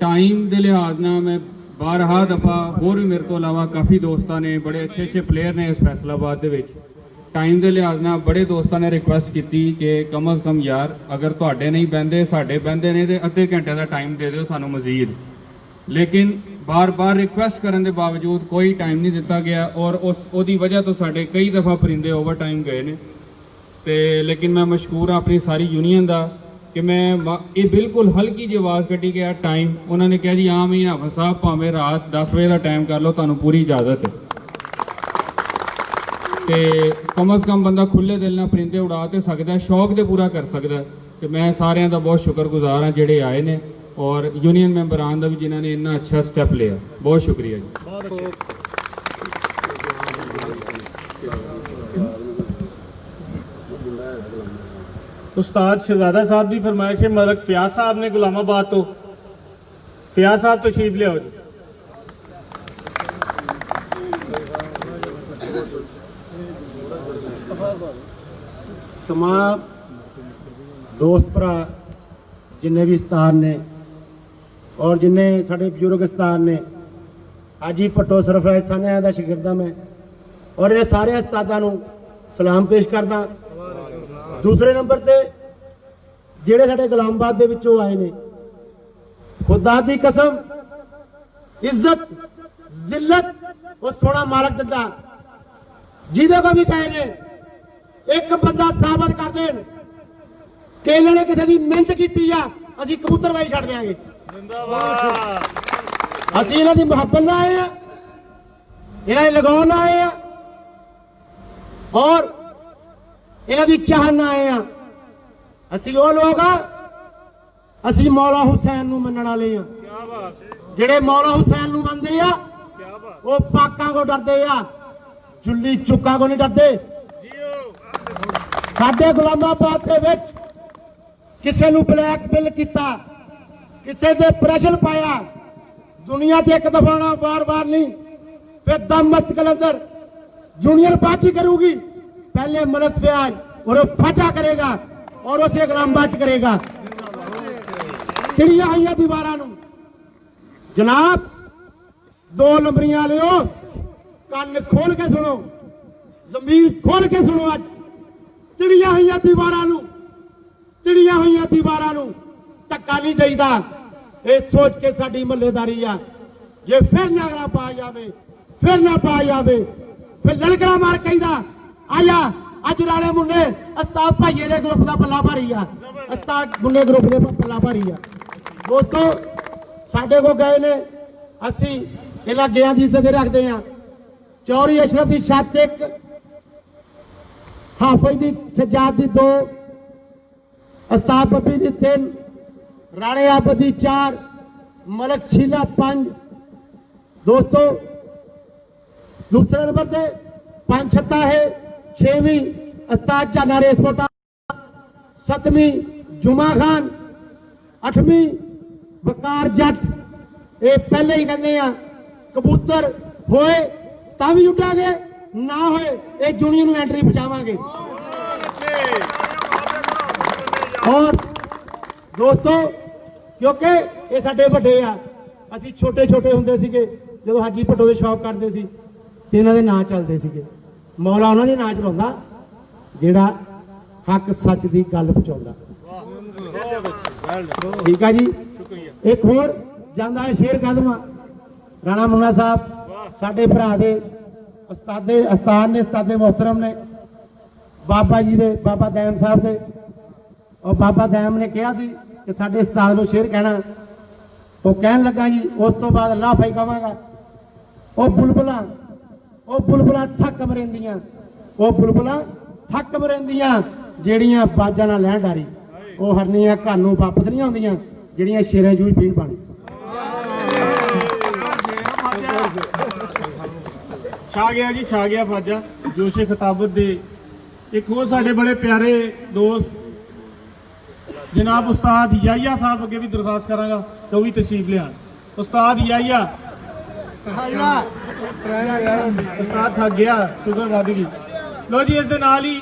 ਟਾਈਮ ਦੇ ਲਿਹਾਜ਼ ਨਾਲ ਮੈਂ ਬਾਰਹਾ ਦਫਾ ਹੋਰ ਵੀ ਮੇਰੇ ਤੋਂ ਇਲਾਵਾ ਕਾਫੀ ਦੋਸਤਾਂ ਨੇ, ਬੜੇ ਅੱਛੇ ਪਲੇਅਰ ਨੇ ਇਸ ਫੈਸਲਾਬਾਦ ਦੇ ਵਿੱਚ, ਟਾਈਮ ਦੇ ਲਿਹਾਜ਼ ਨਾਲ ਬੜੇ ਦੋਸਤਾਂ ਨੇ ਰਿਕੁਐਸਟ ਕੀਤੀ ਕਿ ਕਮ ਅਜ਼ ਕਮ ਯਾਰ ਅਗਰ ਤੁਹਾਡੇ ਨਹੀਂ ਬਹਿੰਦੇ ਸਾਡੇ ਬਹਿੰਦੇ ਨੇ ਤੇ ਅੱਧੇ ਘੰਟੇ ਦਾ ਟਾਈਮ ਦੇ ਦਿਓ ਸਾਨੂੰ ਮਜ਼ੀਦ। ਲੇਕਿਨ ਬਾਰ-ਬਾਰ ਰਿਕੁਐਸਟ ਕਰਨ ਦੇ ਬਾਵਜੂਦ ਕੋਈ ਟਾਈਮ ਨਹੀਂ ਦਿੱਤਾ ਗਿਆ ਔਰ ਉਹਦੀ ਵਜ੍ਹਾ ਤੋਂ ਸਾਡੇ ਕਈ ਦਫਾ ਪਰਿੰਦੇ ਓਵਰ ਟਾਈਮ ਗਏ ਨੇ। ਤੇ ਲੇਕਿਨ ਮੈਂ ਮਸ਼ਕੂਰ ਹਾਂ ਆਪਣੀ ਸਾਰੀ ਯੂਨੀਅਨ ਦਾ ਕਿ ਮੈਂ ਇਹ ਬਿਲਕੁਲ ਹਲਕੀ ਜਿਹੀ ਆਵਾਜ਼ ਕੱਢੀ ਗਿਆ ਟਾਈਮ, ਉਹਨਾਂ ਨੇ ਕਿਹਾ ਜੀ ਆਮ ਹੀ ਹਾਫਿਜ਼ ਸਾਹਿਬ ਭਾਵੇਂ ਰਾਤ 10 ਵਜੇ ਦਾ ਟਾਈਮ ਕਰ ਲਓ ਤੁਹਾਨੂੰ ਪੂਰੀ ਇਜਾਜ਼ਤ ਹੈ। ਤੇ ਕਮ ਅਜ਼ ਕਮ ਬੰਦਾ ਖੁੱਲੇ ਦਿਲ ਨਾਲ ਪਰਿੰਦੇ ਉਡਾ ਤੇ ਸਕਦਾ, ਸ਼ੌਕ ਦੇ ਪੂਰਾ ਕਰ ਸਕਦਾ। ਤੇ ਮੈਂ ਸਾਰਿਆਂ ਦਾ ਬਹੁਤ ਸ਼ੁਕਰਗੁਜ਼ਾਰ ਹਾਂ ਜਿਹੜੇ ਆਏ ਨੇ ਔਰ ਯੂਨੀਅਨ ਮੈਂਬਰਾਂ ਦਾ ਵੀ ਜਿਨ੍ਹਾਂ ਨੇ ਇੰਨਾ ਅੱਛਾ ਸਟੈਪ ਲਿਆ। ਬਹੁਤ ਸ਼ੁਕਰੀਆ ਜੀ। उस्ताद शहजादा साहब की फरमाइश है, मलक फयाज साहब ने गुलामाबाद तो फयाज साहब तशरीफ ले आओ जी। तमाम दोस्त भरा जिन्ने भी उस्ताद ने और जिन्ने साढ़े बजुर्ग उस्ताद ने, हाजी भट्टो सरफराज सानिया का शागिर्द मैं और ये सारे उस्तादां नूं सलाम पेश करदा। दूसरे नंबर ते जिहड़े साडे गुलामाबाद दे विचों आए ने, खुदा दी कसम इज्जत जिल्लत वो सोना मालक दिंदा, जिहदे को भी कहे ने एक बंदा साबित कर देन कि इन्होंने किसी की मेहनत की आ, असीं कबूतरबाजी छड्ड देंगे। असीं इन्हां दी मुहब्बत नाल आए आ, इन्हां दी लगाव नाल आए आ और इन्हां दी चाह नाल आए आ। असीं वो लोग आ, असीं मौला हुसैन नूं मनण वाले आ। जिहड़े मौला हुसैन नूं मनदे आ वो पाकां को डरदे आ, जुल्ली चुक्कां को नहीं डरदे। साडे गुलामाबाद दे विच किसे नूं ब्लैकमेल कीता, किसे दे प्रेशर पाया, दुनिया ते एक दफा ना बार-बार नहीं, फिर दम मच कलंदर यूनियन बाजी करूगी। पहले मलक फयाज और वो फटा करेगा और उसे गुलामबाज करेगा। चिड़िया हुई दीवारा जनाब, 2 नंबरियां लियो, ਕੰਨ खोल के सुनो, ਜ਼ਮੀਰ खोल के सुनो। ਅੱਜ चिड़िया हुई दीवारा चिड़िया हुई दीवारा धक्का नहीं चाहिदा। ये सोच के साडी महल्लेदारी आ, जे फिर नगरा पा जावे, फिर ना पा जावे, फिर ललकरा मार कहीदा आया अज राले मुन्ने उस्ताद भाईए दे ग्रुप दा पल्ला भारी आ, उस्ताद मुन्ने ग्रुप दे पल्ला भारी आ। दोस्तों साडे को गए ने, असी इन्हां गेआं दी इज्जत रखदे आ। चौरी अशरफ दी 7, एक हाफिज दी सज्जाद दी 2, उस्ताद बब्बी दी 3, राणे आबद दी 4, मलक शीला 5। दोस्तों दूसरे नंबर से 5 छत्ता है, 6वीं उस्ताद चाना रेसपोटा, 7वीं जुमा खान, 8वीं वकार जट। ये पहले ही कहते हैं कबूतर होए तां भी उड़ांगे, ना होए ये जूनियर नूं एंट्री पहुंचावांगे। और दोस्तों क्योंकि ये साडे वड्डे आ, ਅਸੀਂ छोटे छोटे ਹੁੰਦੇ ਸੀਗੇ ਜਦੋਂ ਹਾਜੀ ਭੱਟੋ ਦੇ ਸ਼ੌਕ ਕਰਦੇ ਸੀ ਤੇ ਇਹਨਾਂ ਦੇ ਨਾਂ ਚੱਲਦੇ ਸੀਗੇ। ਮੌਲਾ ਉਹਨਾਂ ਦੇ ਨਾਂ ਚਲਾਉਂਦਾ ਜਿਹੜਾ ਹੱਕ ਸੱਚ ਦੀ ਗੱਲ ਪਹੁੰਚਾਉਂਦਾ। ਠੀਕ ਆ ਜੀ। ਇੱਕ ਹੋਰ ਜਾਂਦਾ ਹੈ ਸ਼ੇਰ ਕਦਮਾ, ਰਾਣਾ ਮੁੰਨਾ ਸਾਹਿਬ ਸਾਡੇ ਭਰਾ ਦੇ ਉਸਤਾਦ ਨੇ, ਉਸਤਾਦੇ ਮੁਹਤਰਮ ਨੇ, ਬਾਬਾ ਜੀ ਦੇ, ਬਾਬਾ ਦੈਮ ਸਾਹਿਬ ਦੇ। और बाबा दयाम ने कहा सी कि साडे उस्ताद नूं शेर कहना, वो कहन लगा जी। उस तो बाद अल्लाह फाई कहांगा, वो बुलबुला थक मरेंदियां, वो बुलबुला थक मरेंदियां ਜਿਹੜੀਆਂ ਬਾਜਾਂ ਨਾਲ ਲੈਣ ਡਾਰੀ, ਉਹ ਹਰਨੀਆਂ ਘਰ ਨੂੰ ਵਾਪਸ ਨਹੀਂ ਆਉਂਦੀਆਂ ਜਿਹੜੀਆਂ ਸ਼ੇਰਾਂ ਜੂਈ ਪੀਣ ਪਾਣੀ। ਛਾ ਗਿਆ ਜੀ, ਛਾ ਗਿਆ ਫਾਜਾ ਜੋਸ਼ੇ ਖਿਤਾਬਤ ਦੇ। ਇੱਕ ਹੋਰ ਸਾਡੇ ਬੜੇ ਪਿਆਰੇ ਦੋਸਤ जनाब उस्ताद याहिया साहब अगे भी दरखास्त करांगा कि वो भी तशरीफ लिया। उस्ताद याहिया, उस्ताद थक गया, शुगर वध गई। लो जी, इस दे नाल ही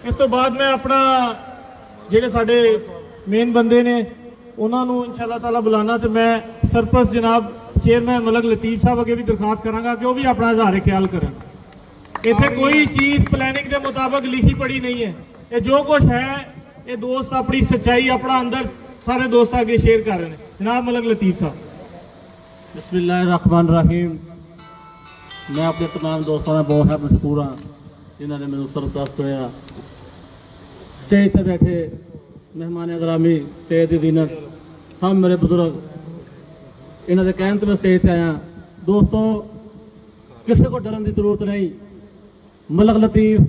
इस तो बाद मैं अपना जेडे साडे मेन बंदे ने उन्हां नूं इंशाअल्लाह ताला बुलाना, तो मैं सरपरस्त जनाब चेयरमैन मलक लतीफ साहब अगे भी दरखास्त करांगा कि वो भी अपना इजहार ख्याल करन। इत्थे कोई चीज़ प्लानिंग के मुताबिक लिखी पढ़ी नहीं है, ये जो कुछ है ये दोस्त अपनी सच्चाई अपना अंदर सारे दोस्त आगे शेयर कर रहे हैं। जनाब मलक लतीफ साहब। बिस्मिल्लाहिर्रहमानिर्रहीम। मैं अपने तमाम दोस्तों का बहुत मशहूर हाँ जिन्होंने मैंने सरप्रस्त होया। स्टेज पर बैठे मेहमान ग्रामी, स्टेज की जीनत, सब मेरे बुजुर्ग, इन्होंने कहने तो मैं स्टेज पर आया। दोस्तों किसी को डरन की जरूरत नहीं। मलक लतीफ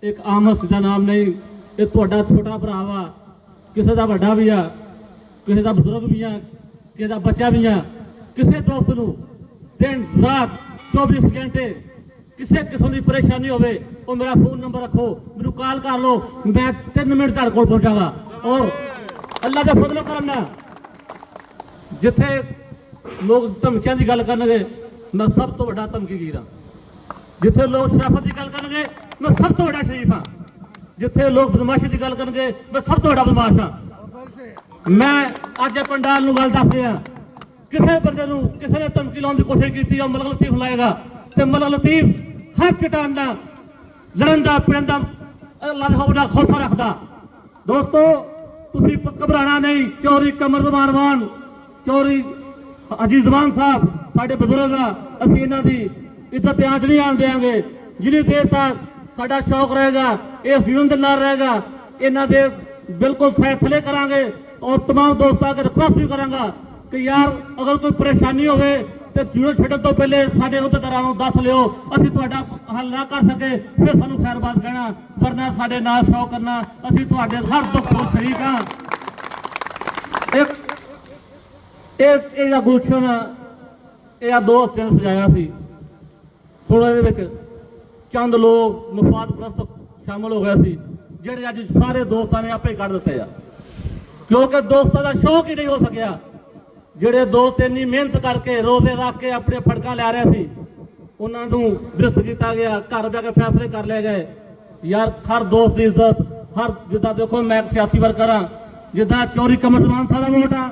एक आम हस्ती का नाम नहीं, ये तुहाडा छोटा भरा वा, किसी का वड्डा भी आ, किसी का बजुर्ग भी आ, किसी का बच्चा भी आ। किसी दोस्त नूं दिन रात 24 घंटे किसी किस्म की परेशानी होवे, वो मेरा फोन नंबर रखो, मेनू कॉल कर लो, मैं 3 मिनट तुहाडे कोल पहुंचागा। और अल्लाह का फजलो करम ना जिथे लोग धमकियां की गल करनगे मैं सब तो वड्डा धमकीगीर हाँ। जिथे लोग शराफत की गल करनगे मैं सब तो वड्डा शरीफ हाँ। जिथे लोग बदमाशी की गल करनगे मैं सब तो बड़ा बदमाश हाँ। मैं अज पंडाल नूं गल दस रहा, किसी बंदे नूं किसी ने धमकी लाने की कोशिश की और मलक लतीफ लाएगा तो मलक लतीफ हर चटान का लड़न का पिड़न का अल्लाह दे हुक्म नाल हौसला रखदा। दोस्तों तुसीं घबराना नहीं। चौधरी कमर ज़मान मान, चौधरी अजीज ज़मान साहब साडे बजुर्ग आ, असीं इन्हां दी इज्जत आंच नहीं आन देंगे जिन्नी देर तक साडा शौक रहेगा, इस यूनियन के नाल रहेगा। इन्हां दे बिल्कुल फैसले करांगे और तमाम दोस्तों के रिक्वेस्ट भी करांगा कि यार अगर कोई परेशानी होवे तो यूनियन छड्डण तो पहले साडे अहुदेदारां नूं दस लिओ, असीं तुहाडा हल ना कर सके फिर सानूं खैरबाद कहना, वरना साडे नाल शौक करना, असीं तुहाडे हर दुख तो शरीक हां। एक गुलशन ये 2 हफ्ते सजाया सी, थोड़ा दे विच चंद लोग मुफाद प्रस्त शामिल हो गए सी ਜਿਹੜੇ ਅੱਜ ਸਾਰੇ ਦੋਸਤਾਂ ਨੇ ਆਪੇ ਕੱਢ ਦਿੱਤੇ ਆ, ਕਿਉਂਕਿ ਦੋਸਤਾਂ ਦਾ ਸ਼ੌਕ ਹੀ ਨਹੀਂ ਹੋ ਸਕਿਆ। ਜਿਹੜੇ ਦੋਸਤ ਇੰਨੀ ਮਿਹਨਤ ਕਰਕੇ ਰੋਜ਼ੇ ਰੱਖ ਕੇ ਆਪਣੇ ਫੜਕਾਂ ਲੈ ਰਹੇ ਸੀ ਉਹਨਾਂ ਨੂੰ ਦਰਸਤ ਕੀਤਾ ਗਿਆ, ਘਰ ਬੈ ਕੇ ਫੈਸਲੇ ਕਰ ਲਏ ਗਏ। यार हर दोस्त की इज्जत, हर जिदा देखो मैं एक सियासी वर्कर हाँ, जिदा चौरी कमरमान साहब का वोट आ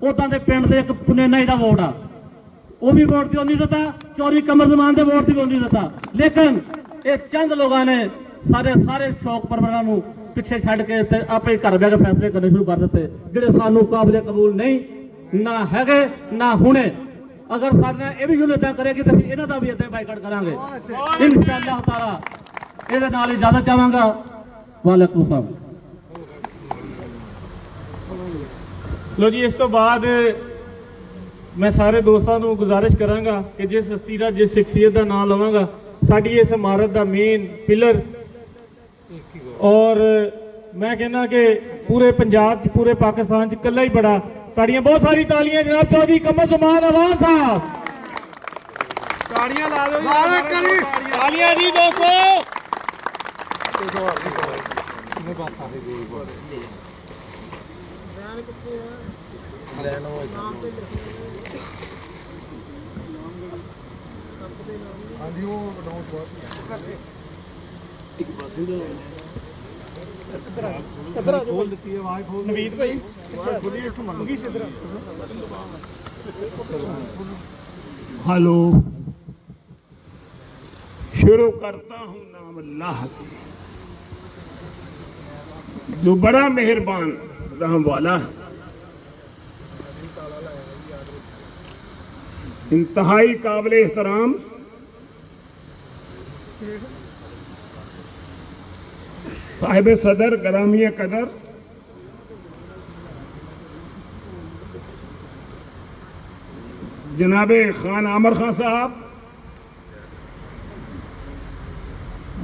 उदा के पिंड के एक पुनेना ही का वोट आ, वो भी वोट की नहीं देता, चौरी कमरमान के वोट की नहीं देता। लेकिन ये चंद लोगों ने सारे शौक परवरां पिछे छड़ के आप ही घर बह के फैसले करने शुरू कर दिते जिहड़े सानू काबिले कबूल नहीं ना है ना हुणे। अगर सारे ये भी यूनिट करेगी तो इन्हों का भी इतना बाइकाट करांगे इंशाअल्लाह ताला। ये नाल इजाजत चाहांगा। वालेकुम सलाम। लो जी, इस तो बाद मैं सारे दोस्तों को गुजारिश करांगा कि जिस हस्ती का जिस शख्सियत का नाम लवांगा साड़ी इस इमारत का मेन पिलर, और मैं कहना कि पूरे पंजाब पूरे पाकिस्तान च कला ही बड़ा। ताड़ियां, बहुत सारी तालियां जनाब चौधरी कमरज़मान अवान साहब। ताड़ियां ला दो जी, तालियां जी दोस्तों। नवीद भाई हेलो, शुरू करता हूँ नाम अल्लाह के जो बड़ा मेहरबान रहम वाला, इंतहाई काबिल एहतराम साहिब सदर ग्रामीय कदर जनाबे खान आमर खान साहब,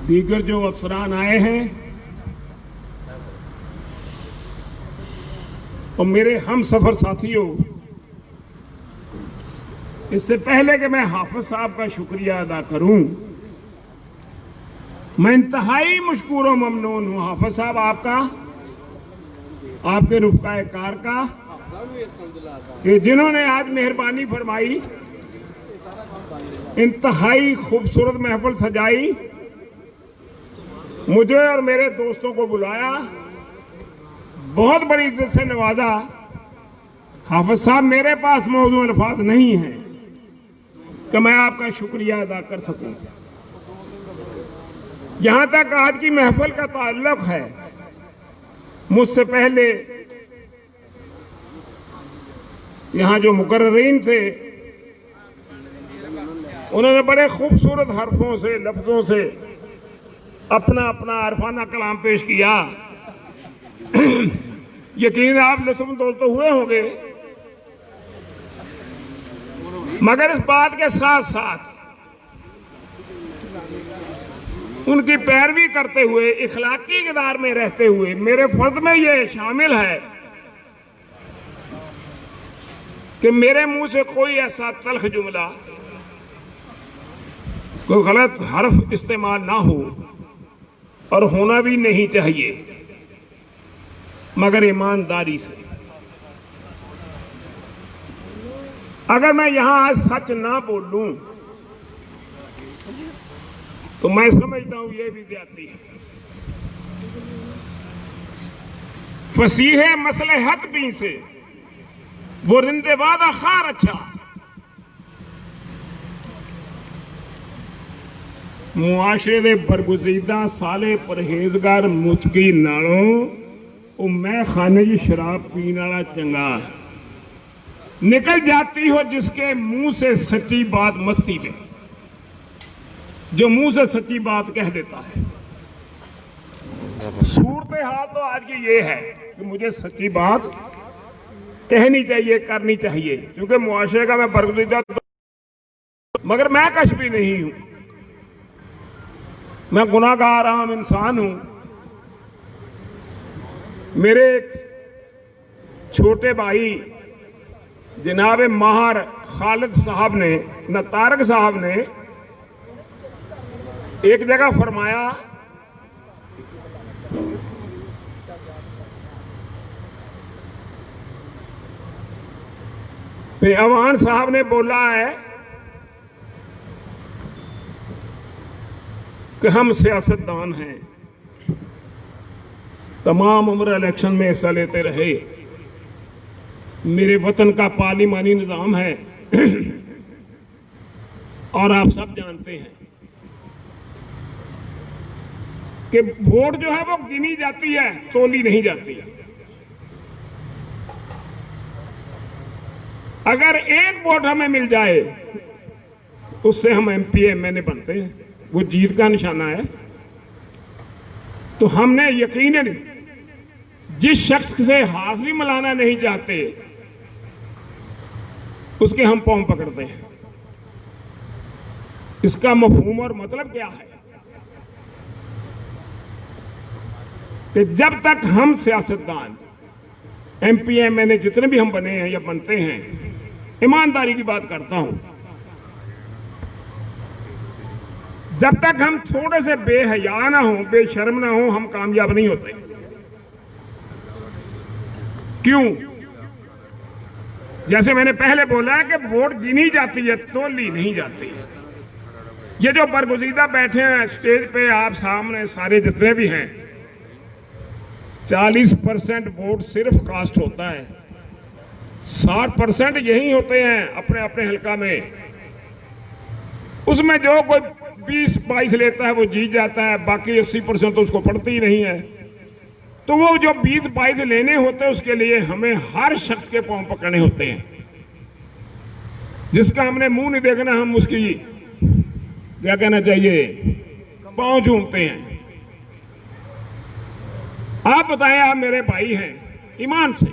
दीगर जो अफसरान आए हैं और मेरे हम सफर साथियों, इससे पहले कि मैं हाफिज साहब का शुक्रिया अदा करूं, मैं इंतहाई मशकूर व ममनून हूं हाफिज साहब आपका, आपके रुफ़क़ाए कार का, कि जिन्होंने आज मेहरबानी फरमाई, इंतहाई खूबसूरत महफिल सजाई, मुझे और मेरे दोस्तों को बुलाया, बहुत बड़ी इज्जत से नवाजा। हाफिज साहब, मेरे पास मौजूद अल्फाज नहीं है कि मैं आपका शुक्रिया अदा कर सकूं। यहां तक आज की महफिल का ताल्लुक है, मुझसे पहले यहां जो मुकर्ररीन थे उन्होंने बड़े खूबसूरत हरफों से लफ्जों से अपना अपना अरफाना कलाम पेश किया। यकीन आप लुत्फ़अंदोज़ तो हुए होंगे, मगर इस बात के साथ साथ उनकी पैरवी करते हुए, इखलाकी किरदार में रहते हुए, मेरे फर्ज में यह शामिल है कि मेरे मुंह से कोई ऐसा तल्ख जुमला, कोई गलत हर्फ इस्तेमाल ना हो, और होना भी नहीं चाहिए, मगर ईमानदारी से। अगर मैं यहां आज सच ना बोलूं तो मैं समझता हूं ये भी ज्यादती है। फसीह मसलहत भी से वो रिंदे वादा खार अच्छा, मुआशरे दे बरगुज़ीदा साले परहेजगार मुतकी नालों वो मैं खाने की शराब पीने वाला चंगा। निकल जाती हो जिसके मुंह से सच्ची बात मस्ती में, जो मुंह से सच्ची बात कह देता है। सूरत हाल तो आज की ये है कि मुझे सच्ची बात कहनी चाहिए, करनी चाहिए, क्योंकि मुआशरे का मैं बरगुज़ीदा, मगर मैं कश भी नहीं हूं, मैं गुनाहगार आम इंसान हूं। मेरे एक छोटे भाई जनाब माहर खालिद साहब ने, न तारक साहब ने एक जगह फरमाया, पे अवान साहब ने बोला है कि हम सियासतदान हैं, तमाम उम्र इलेक्शन में हिस्सा लेते रहे। मेरे वतन का पार्लिमानी निज़ाम है और आप सब जानते हैं कि वोट जो है वो गिनी जाती है, तोली नहीं जाती है। अगर एक वोट हमें मिल जाए उससे हम MP MNA बनते हैं, वो जीत का निशाना है। तो हमने यकीनन जिस शख्स से हाथ भी मिलाना नहीं चाहते उसके हम पांव पकड़ते हैं। इसका मफहूम और मतलब क्या है कि जब तक हम सियासतदान MP MNA जितने भी हम बने हैं या बनते हैं, ईमानदारी की बात करता हूं, जब तक हम थोड़े से बेहया ना हो, बेशर्म ना हो, हम कामयाब नहीं होते। क्यों? जैसे मैंने पहले बोला कि वोट गिनी जाती है, तोली नहीं जाती। ये जो बरगुज़ीदा बैठे हैं स्टेज पे, आप सामने सारे जितने भी हैं, 40% वोट सिर्फ कास्ट होता है, 60% यही होते हैं अपने अपने हल्का में। उसमें जो कोई 20-22 लेता है वो जीत जाता है, बाकी 80% तो उसको पड़ती ही नहीं है। तो वो जो 20-22 लेने होते हैं उसके लिए हमें हर शख्स के पांव पकड़ने होते हैं। जिसका हमने मुंह नहीं देखना, हम उसकी क्या कहना चाहिए, पांव चूमते हैं। आप बताएं, आप मेरे भाई हैं ईमान से,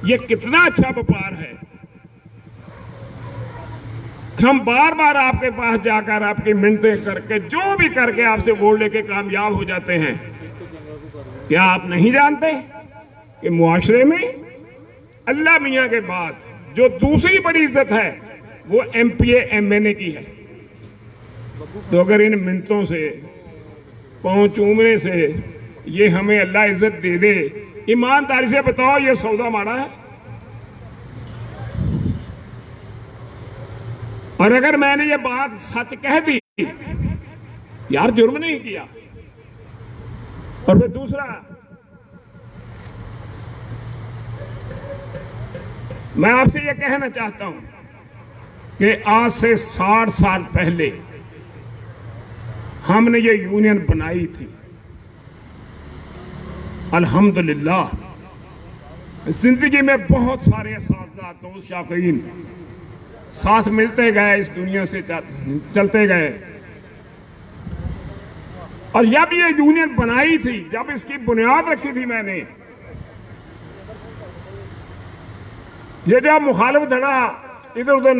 ये कितना अच्छा व्यापार है। हम बार बार आपके पास जाकर आपकी मिन्नतें करके जो भी करके आपसे वोट लेके कामयाब हो जाते हैं। क्या आप नहीं जानते कि मुआशरे में अल्लाह मियां के बाद जो दूसरी बड़ी इज्जत है वो MPA MNA की है। तो अगर इन मिन्नतों से, पांव चूमने से ये हमें अल्लाह इज्जत दे दे, ईमानदारी से बताओ ये सौदा माड़ा है? और अगर मैंने ये बात सच कह दी, यार जुर्म नहीं किया। और फिर दूसरा, मैं आपसे ये कहना चाहता हूं कि आज से 60 साल पहले हमने ये यूनियन बनाई थी। अल्हम्दुलिल्लाह जिंदगी में बहुत सारे असातिज़ा, दोस्त, शाकीन साथ मिलते गए, इस दुनिया से चलते गए। और जब ये यूनियन बनाई थी, जब इसकी बुनियाद रखी थी मैंने, ये जो मुखालिफ धड़ा इधर उधर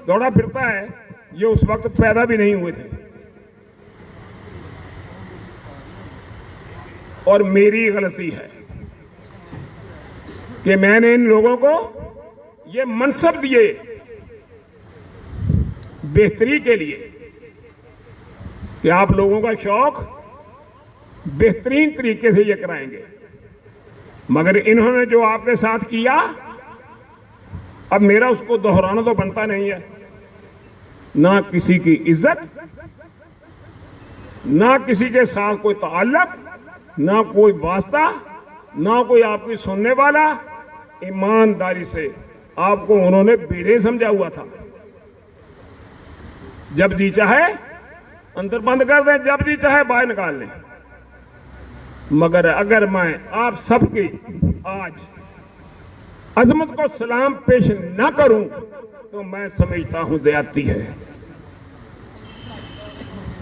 दौड़ा फिरता है, ये उस वक्त पैदा भी नहीं हुए थे। और मेरी गलती है कि मैंने इन लोगों को ये मनसब दिए बेहतरी के लिए कि आप लोगों का शौक बेहतरीन तरीके से ये कराएंगे। मगर इन्होंने जो आपके साथ किया, अब मेरा उसको दोहराना तो बनता नहीं है। ना किसी की इज्जत, ना किसी के साथ कोई ताल्लुक, ना कोई वास्ता, ना कोई आपकी सुनने वाला। ईमानदारी से आपको उन्होंने बेड़े समझा हुआ था। जब जी चाहे अंदर बंद कर दें, जब जी चाहे बाहर निकाल लें। मगर अगर मैं आप सबकी आज अजमत को सलाम पेश ना करूं तो मैं समझता हूं ज्यादती है।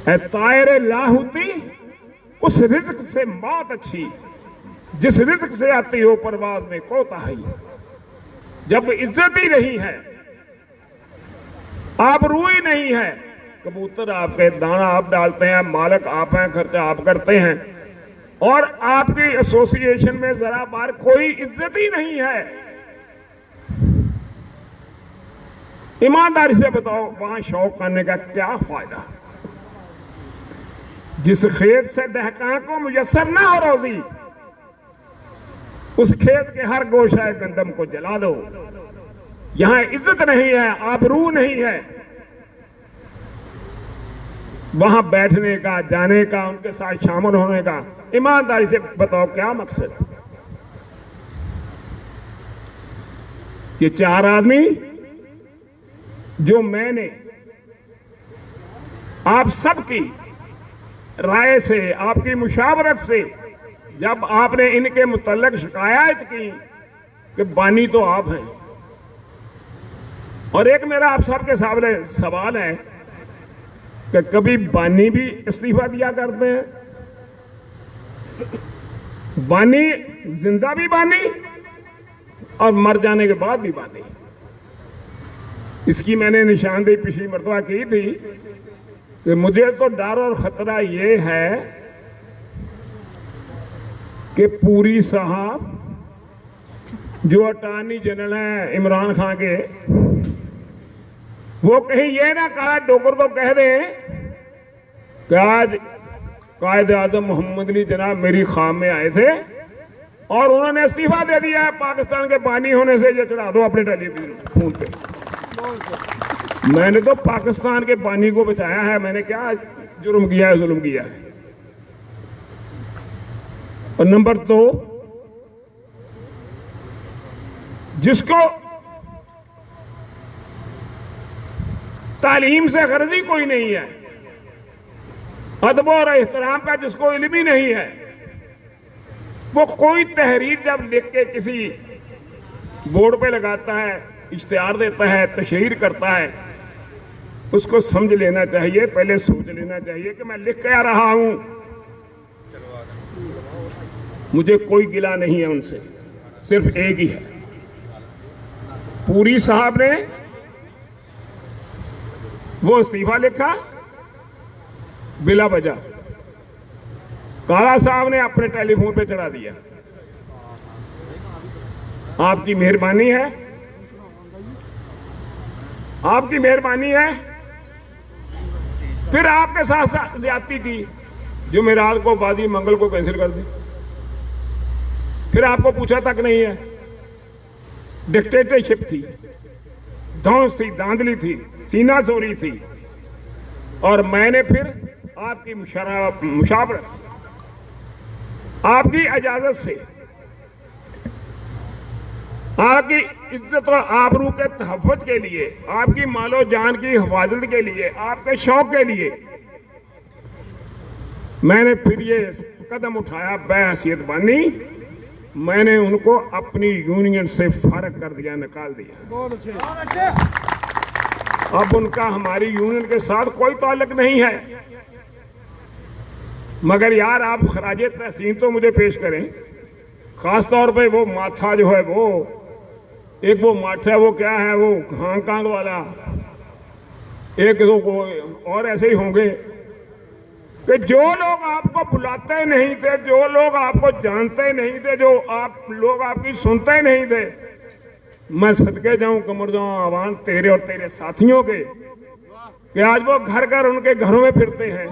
तायरे लाहुती, उस रिज्क से मौत अच्छी जिस रिज्क से आती हो परवाज में कोताही। जब इज्जत ही नहीं है, आबरू ही नहीं है, कबूतर आपके, दाना आप डालते हैं, मालिक आप हैं, खर्चा आप करते हैं, और आपकी एसोसिएशन में जरा बार कोई इज्जत ही नहीं है। ईमानदारी से बताओ, वहां शौक करने का क्या फायदा? जिस खेत से दहकान को मुयस्सर ना हो रोजी, उस खेत के हर गोशाए गंदम को जला दो। यहां इज्जत नहीं है, आबरू नहीं है। वहां बैठने का, जाने का, उनके साथ शामिल होने का ईमानदारी से बताओ क्या मकसद? ये 4 आदमी जो मैंने आप सबकी राय से, आपकी मुशावरत से, जब आपने इनके मुतल्लक शिकायत की कि बानी तो आप हैं, और एक मेरा आप सबके सामने सवाल है कि कभी बानी भी इस्तीफा दिया करते हैं? बानी जिंदा भी बानी और मर जाने के बाद भी बानी। इसकी मैंने निशानदेही पिछली मरतबा की थी कि मुझे तो डर और खतरा ये है कि पूरी साहब जो अटॉर्नी जनरल हैं इमरान खान के, वो कहीं ये ना कहा डोगर को कह दें कि आज कायद आजम मोहम्मद अली जनाब मेरी खाम में आए थे और उन्होंने इस्तीफा दे दिया है पाकिस्तान के बानी होने से, ये चढ़ा दो अपने टेलीविजन पे। मैंने तो पाकिस्तान के बानी को बचाया है, मैंने क्या जुर्म किया है, जुल्म किया है। और नंबर 2, जिसको तालीम से गर्जी कोई नहीं है, अदब और एहतराम का जिसको इल्म ही नहीं है, वो कोई तहरीर जब लिख के किसी बोर्ड पे लगाता है, इश्तिहार देता है, तशहीर करता है, उसको समझ लेना चाहिए, पहले सोच लेना चाहिए कि मैं लिख क्या रहा हूं। मुझे कोई गिला नहीं है उनसे, सिर्फ एक ही है, पूरी साहब ने वो इस्तीफा लिखा बिला वजह, काला साहब ने अपने टेलीफोन पे चढ़ा दिया। आपकी मेहरबानी है, आपकी मेहरबानी है। फिर आपके साथ ज्यादती की, जुमेरात को बाजी, मंगल को कैंसिल कर दी। फिर आपको पूछा तक नहीं है। डिक्टेटरशिप थी, धौंस थी, धांधली थी, सीना चोरी थी, और मैंने फिर आपकी मुशावरत से, आपकी इजाजत से, आपकी इज्जत और आबरू के तहफ़्फ़ुज़ के लिए, आपकी मालो जान की हिफाजत के लिए, आपके शौक के लिए मैंने फिर ये कदम उठाया। बहैसियत बानी मैंने उनको अपनी यूनियन से फारग कर दिया, निकाल दिया। अब उनका हमारी यूनियन के साथ कोई ताल्लुक नहीं है। मगर यार आप खराज तहसीन तो मुझे पेश करें, खास तौर पे वो माथा जो है, वो एक वो माठा, वो क्या है, वो हांगकांग वाला, एक दो और ऐसे ही होंगे कि जो लोग आपको बुलाते नहीं थे, जो लोग आपको जानते नहीं थे, जो आप लोग आपकी सुनते नहीं थे, मैं सदके जाऊं, कमर जाऊं आवान तेरे और तेरे साथियों के, कि आज वो घर घर उनके घरों में फिरते हैं।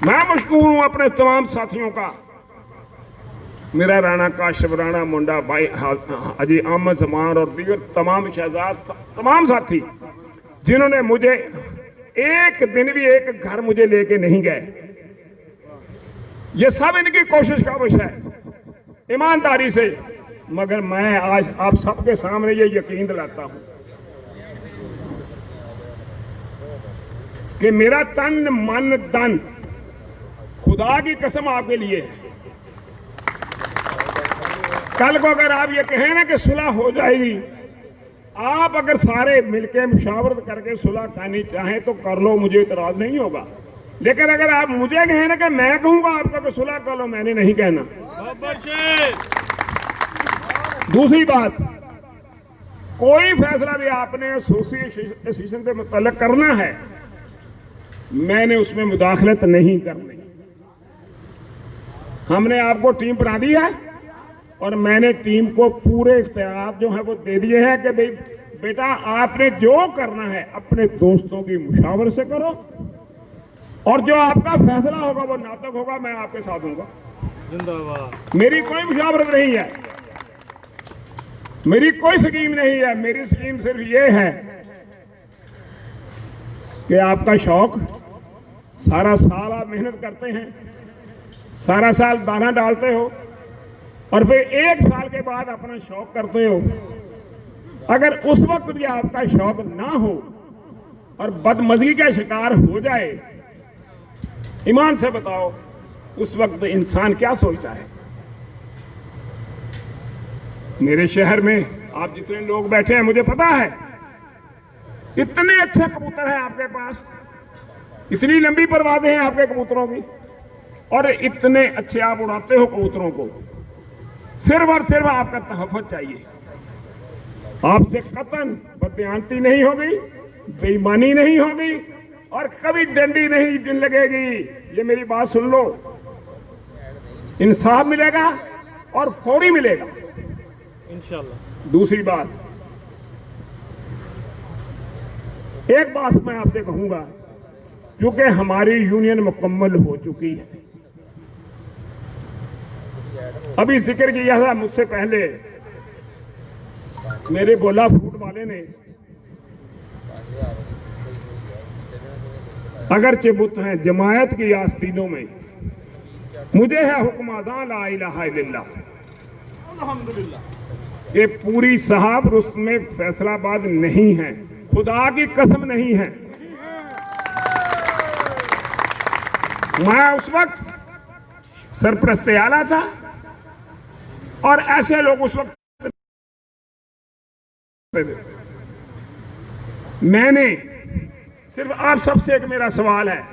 मैं मशकूर हूं अपने तमाम साथियों का, मेरा राणा काशिफ, राणा मुंडा भाई, अजी अहमद जमान और दीगर तमाम शहजाद, तमाम साथी जिन्होंने मुझे एक दिन भी एक घर मुझे लेके नहीं गए। ये सब इनकी कोशिश का विषय है, ईमानदारी से। मगर मैं आज आप सबके सामने ये यकीन दिलाता हूं कि मेरा तन मन धन खुदा की कसम आपके लिए है। कल को अगर आप ये कहें ना कि सुलह हो जाएगी, आप अगर सारे मिलकर मुशावरत करके सुलह करनी चाहें तो कर लो, मुझे इतराज नहीं होगा। लेकिन अगर आप मुझे कहें ना कि मैं कहूंगा आपका कि सुलह कर लो, मैंने नहीं कहना। दूसरी बात, कोई फैसला भी आपने एसोसिएशन से मुतल्लिक करना है, मैंने उसमें मुदाखलत नहीं करनी। हमने आपको टीम बना दी है और मैंने टीम को पूरे इख्तियार जो है वो दे दिए हैं कि भाई बेटा आपने जो करना है अपने दोस्तों की मुशावरत से करो, और जो आपका फैसला होगा वो नातक होगा, मैं आपके साथ हूंगा। जिंदाबाद। मेरी कोई मुशावरत नहीं है, मेरी कोई स्कीम नहीं है। मेरी स्कीम सिर्फ ये है कि आपका शौक सारा साल आप मेहनत करते हैं, सारा साल दाना डालते हो और फिर 1 साल के बाद अपना शौक करते हो। अगर उस वक्त भी आपका शौक ना हो और बदमज़गी का शिकार हो जाए, ईमान से बताओ उस वक्त इंसान क्या सोचता है। मेरे शहर में आप जितने लोग बैठे हैं, मुझे पता है इतने अच्छे कबूतर हैं आपके पास, इतनी लंबी परवाज़ें हैं आपके कबूतरों की, और इतने अच्छे आप उड़ाते हो कबूतरों को। सिर्फ और सिर्फ आपका तहफ़्फ़ुज़ चाहिए। आपसे कतन बदयानती नहीं होगी, बेईमानी नहीं होगी और कभी डंडी नहीं लगेगी। ये मेरी बात सुन लो, इंसाफ मिलेगा और फौरी मिलेगा इंशाअल्लाह। दूसरी बात, एक बात मैं आपसे कहूंगा, क्योंकि हमारी यूनियन मुकम्मल हो चुकी है। अभी जिक्र किया था मुझसे पहले मेरे गोला फूट वाले ने, अगर चिबुत हैं जमायत की आस्तीनों में, मुझे है हुक्म अज़ां ला इलाहा इल्लल्लाह, अल्हम्दुलिल्लाह। ये पूरी साहब रुस्त में फैसलाबाद नहीं है, खुदा की कसम नहीं है। मैं उस वक्त सरप्रस्ते आला था और ऐसे लोग उस वक्त, मैंने सिर्फ आप सबसे एक मेरा सवाल है,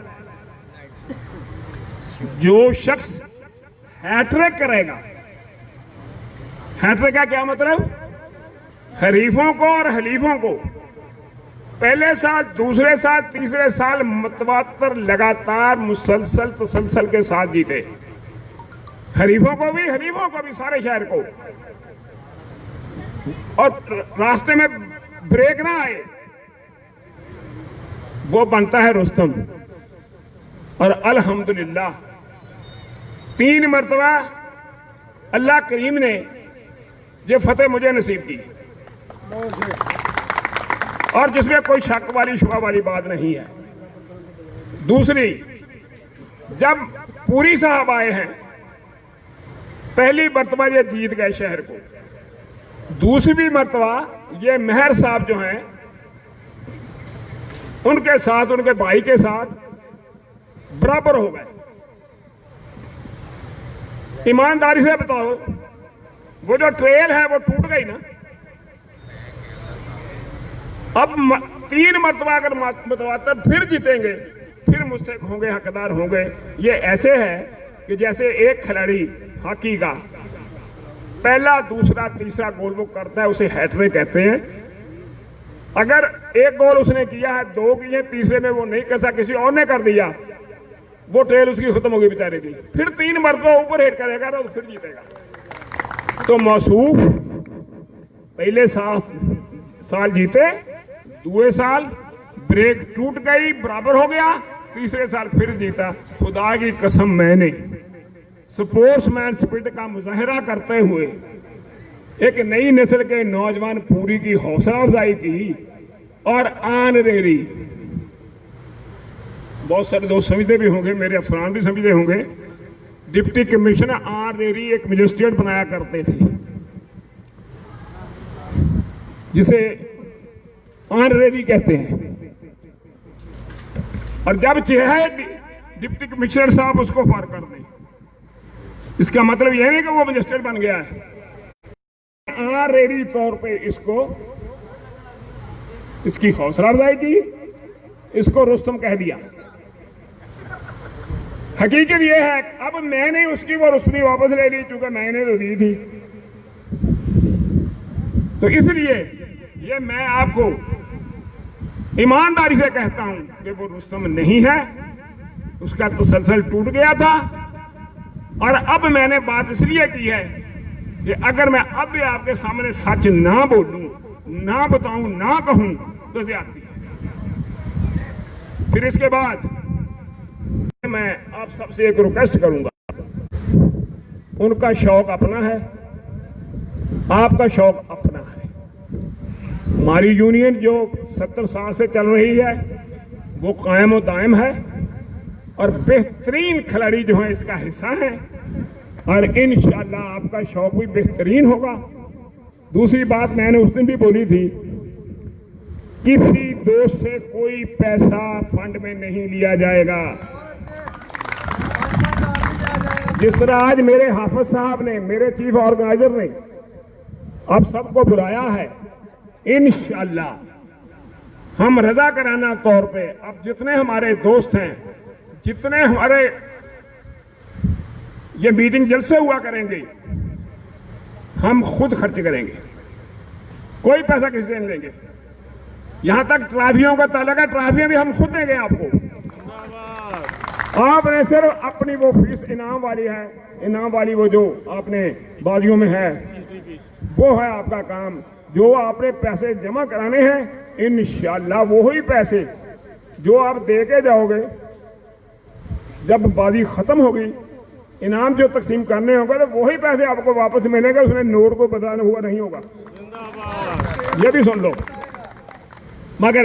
जो शख्स हैट्रिक करेगा, हैट्रिक का क्या मतलब, हरीफों को और हलीफों को पहले साल, दूसरे साल, तीसरे साल मतवातर लगातार मुसलसल तसलसल के साथ जीते, हरीफों को भी, हरीफों को भी, सारे शहर को, और रास्ते में ब्रेक ना आए, वो बनता है रुस्तम। और अल्हम्दुलिल्लाह 3 मरतबा अल्लाह करीम ने ये फतेह मुझे नसीब की, और जिसमें कोई शक वाली शुबा वाली बात नहीं है। दूसरी, जब पूरी साहब आए हैं, पहली मरतबा ये जीत गए शहर को, दूसरी मरतबा ये मेहर साहब जो हैं, उनके साथ, उनके भाई के साथ बराबर हो गए। ईमानदारी से बताओ, वो जो ट्रेल है वो टूट गई ना। अब 3 मरतबा अगर मतवातर फिर जीतेंगे, फिर मुस्तहिक होंगे, हकदार होंगे। ये ऐसे है कि जैसे एक खिलाड़ी हॉकी का पहला, दूसरा, तीसरा गोल वो करता है, उसे हैट्रिक कहते हैं। अगर एक गोल उसने किया है, 2 किए, तीसरे में वो नहीं कर सका, किसी और ने कर दिया, वो ट्रेल उसकी खत्म होगी बेचारे की। फिर 3 मरतबा ऊपर हिट करेगा तो फिर जीतेगा। तो मौसूफ पहले साल जीते, दूसरे साल ब्रेक टूट गई, बराबर हो गया, तीसरे साल फिर जीता। खुदा की कसम, मैंने स्पोर्ट्समैन स्पिरिट का मुजाहरा करते हुए एक नई नस्ल के नौजवान पूरी की हौसला अफजाई की। और आन रेरी, बहुत सारे दोस्त समझते भी होंगे, मेरे अफसरान भी समझते होंगे, डिप्टी कमिश्नर आन रेरी एक मजिस्ट्रेट बनाया करते थे, जिसे आन रेरी कहते हैं। और जब चाहे डिप्टी कमिश्नर साहब उसको फार कर दें, इसका मतलब यह नहीं कि वो मजिस्ट्रेट बन गया है। आरेरी तौर पे इसकी हौसला अफजाई की, इसको रुस्तम कह दिया। हकीकत यह है, अब मैंने उसकी वो रुस्तमी वापस ले ली, चूंकि मैंने तो दी थी। तो इसलिए ये मैं आपको ईमानदारी से कहता हूं कि वो रुस्तम नहीं है, उसका तसलसल टूट गया था। और अब मैंने बात इसलिए की है कि अगर मैं अब भी आपके सामने सच ना बोलूं, ना बताऊं, ना कहूं तो ज्यादती है। फिर इसके बाद मैं आप सबसे एक रिक्वेस्ट करूंगा, उनका शौक अपना है, आपका शौक अपना है। हमारी यूनियन जो 70 साल से चल रही है वो कायम और दायम है। और बेहतरीन खिलाड़ी जो है इसका हिस्सा है, और इंशाअल्लाह आपका शौक भी बेहतरीन होगा। दूसरी बात मैंने उस दिन भी बोली थी, किसी दोस्त से कोई पैसा फंड में नहीं लिया जाएगा। जिस तरह आज मेरे हाफिज साहब ने, मेरे चीफ ऑर्गेनाइजर ने अब सबको बुलाया है, इंशाअल्लाह हम रजाकाराना तौर पे अब जितने हमारे दोस्त हैं, जितने हमारे ये मीटिंग जलसे हुआ करेंगे, हम खुद खर्च करेंगे, कोई पैसा किसी से नहीं लेंगे। यहां तक ट्रॉफियों का ताल्लुक है, ट्रॉफियां भी हम खुद देंगे आपको। आपने सिर्फ अपनी वो फीस इनाम वाली है, इनाम वाली वो जो आपने बाजियों में है, वो है आपका काम। जो आपने पैसे जमा कराने हैं, इंशाअल्लाह वो ही पैसे जो आप दे के जाओगे, जब बाजी खत्म होगी, इनाम जो तकसीम करने होगा, तो वही पैसे आपको वापस मिलेंगे, उसमें नोट को बदलाना हुआ नहीं होगा। ये भी सुन लो। मगर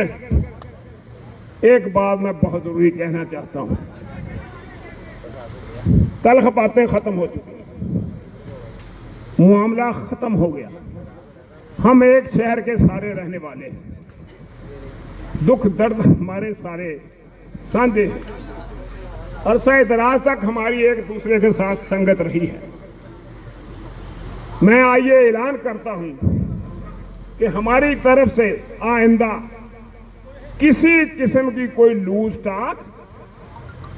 एक बात मैं बहुत जरूरी कहना चाहता हूं, तल्ख बातें खत्म हो चुकी, मामला खत्म हो गया। हम एक शहर के सारे रहने वाले हैं, दुख दर्द हमारे सारे साझे हैं। अरसा दराज तक हमारी एक दूसरे के साथ संगत रही है। मैं आइए ऐलान करता हूं कि हमारी तरफ से आइंदा किसी किस्म की कोई लूज टॉक,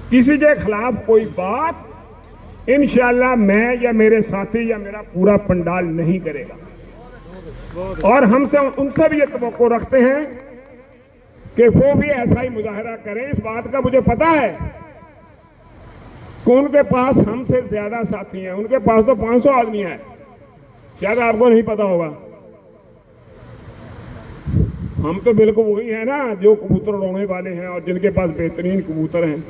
किसी के खिलाफ कोई बात, इंशाअल्लाह मैं या मेरे साथी या मेरा पूरा पंडाल नहीं करेगा। और हमसे उनसे भी ये तवक्को रखते हैं कि वो भी ऐसा ही मुजाहरा करें। इस बात का मुझे पता है कि उनके पास हमसे ज्यादा साथी हैं, उनके पास तो 500 आदमी हैं, शायद आपको नहीं पता होगा। हम तो बिल्कुल वही है ना जो कबूतर उड़ाने वाले हैं और जिनके पास बेहतरीन कबूतर हैं।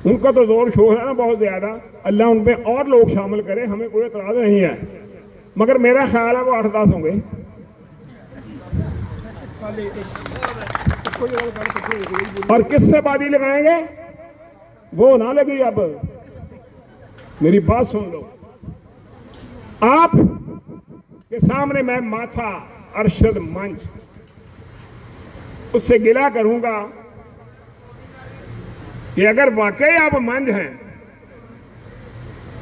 उनका तो जोर शोर है ना बहुत ज्यादा। अल्लाह उनमें और लोग शामिल करे, हमें कोई एतराज नहीं है, मगर मेरा ख्याल है वो 8-10 होंगे। और किससे बाजी लगाएंगे वो ना लगी। अब मेरी बात सुन लो, आप के सामने मैं माथा अरशद मंच उससे गिला करूंगा कि अगर वाकई आप मंच हैं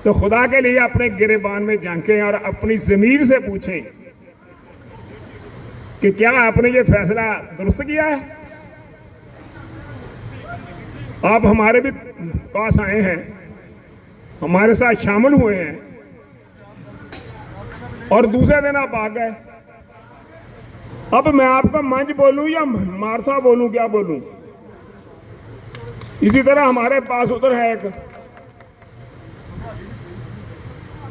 तो खुदा के लिए अपने गिरेबान में झांकें और अपनी ज़मीर से पूछें कि क्या आपने ये फैसला दुरुस्त किया है। आप हमारे भी पास आए हैं, हमारे साथ शामिल हुए हैं, और दूसरे दिन आप आ गए। अब मैं आपका मंच बोलूं या मारसा बोलूं, क्या बोलूं। इसी तरह हमारे पास उधर है एक,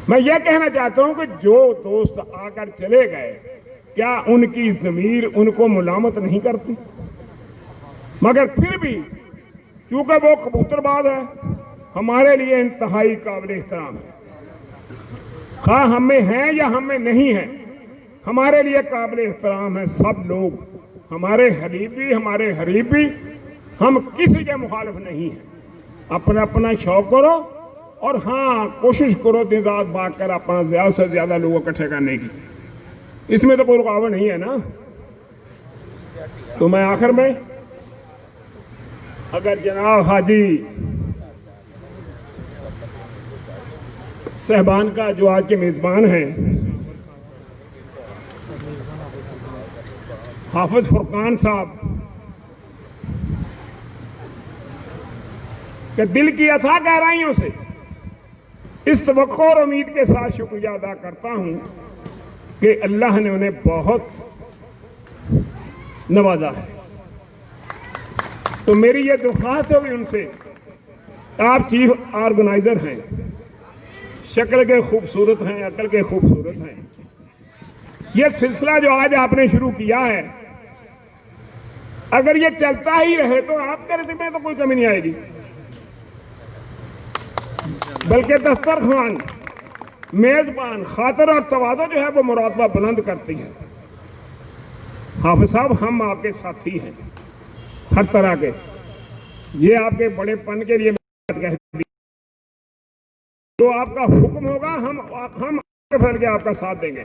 मैं ये कहना चाहता हूं कि जो दोस्त आकर चले गए, क्या उनकी ज़मीर उनको मुलामत नहीं करती। मगर फिर भी क्योंकि वो कबूतरबाज है, हमारे लिए इंतहाई काबिल एहतराम है। खा हमें है या हमें नहीं है, हमारे लिए काबिल एहतराम है सब लोग, हमारे हरीफ भी, हमारे हरीफ भी। हम किसी के मुखालिफ नहीं हैं। अपना अपना शौक करो और हाँ कोशिश करो दिन रात भाग कर अपना ज्यादा से ज्यादा लोग इकट्ठे करने की। इसमें तो कोई रुकावट नहीं है ना। तो मैं आखिर में, अगर जनाब हाजी सहबान का जो आज के मेजबान हैं हाफिज फुरकान साहब के दिल की अथाह गहराइयों से इस तवक्को और उम्मीद के साथ शुक्रिया अदा करता हूं कि अल्लाह ने उन्हें बहुत नवाजा है। तो मेरी ये दरख्वास्त होगी उनसे, आप चीफ ऑर्गेनाइजर हैं, शक्ल के खूबसूरत हैं, अकल के खूबसूरत हैं। ये सिलसिला जो आज आपने शुरू किया है, अगर ये चलता ही रहे तो आपके रिज़्क़ में तो कोई कमी नहीं आएगी, बल्कि दस्तरखान, मेजबान, खातर और तवाज़ो जो है वो मुरातबा बुलंद करती है। हाफिज साहब हम आपके साथी हैं हर तरह के, ये आपके बड़ेपन के लिए बात कह दी। तो आपका हुक्म होगा, हम आगे बढ़ के आपका साथ देंगे।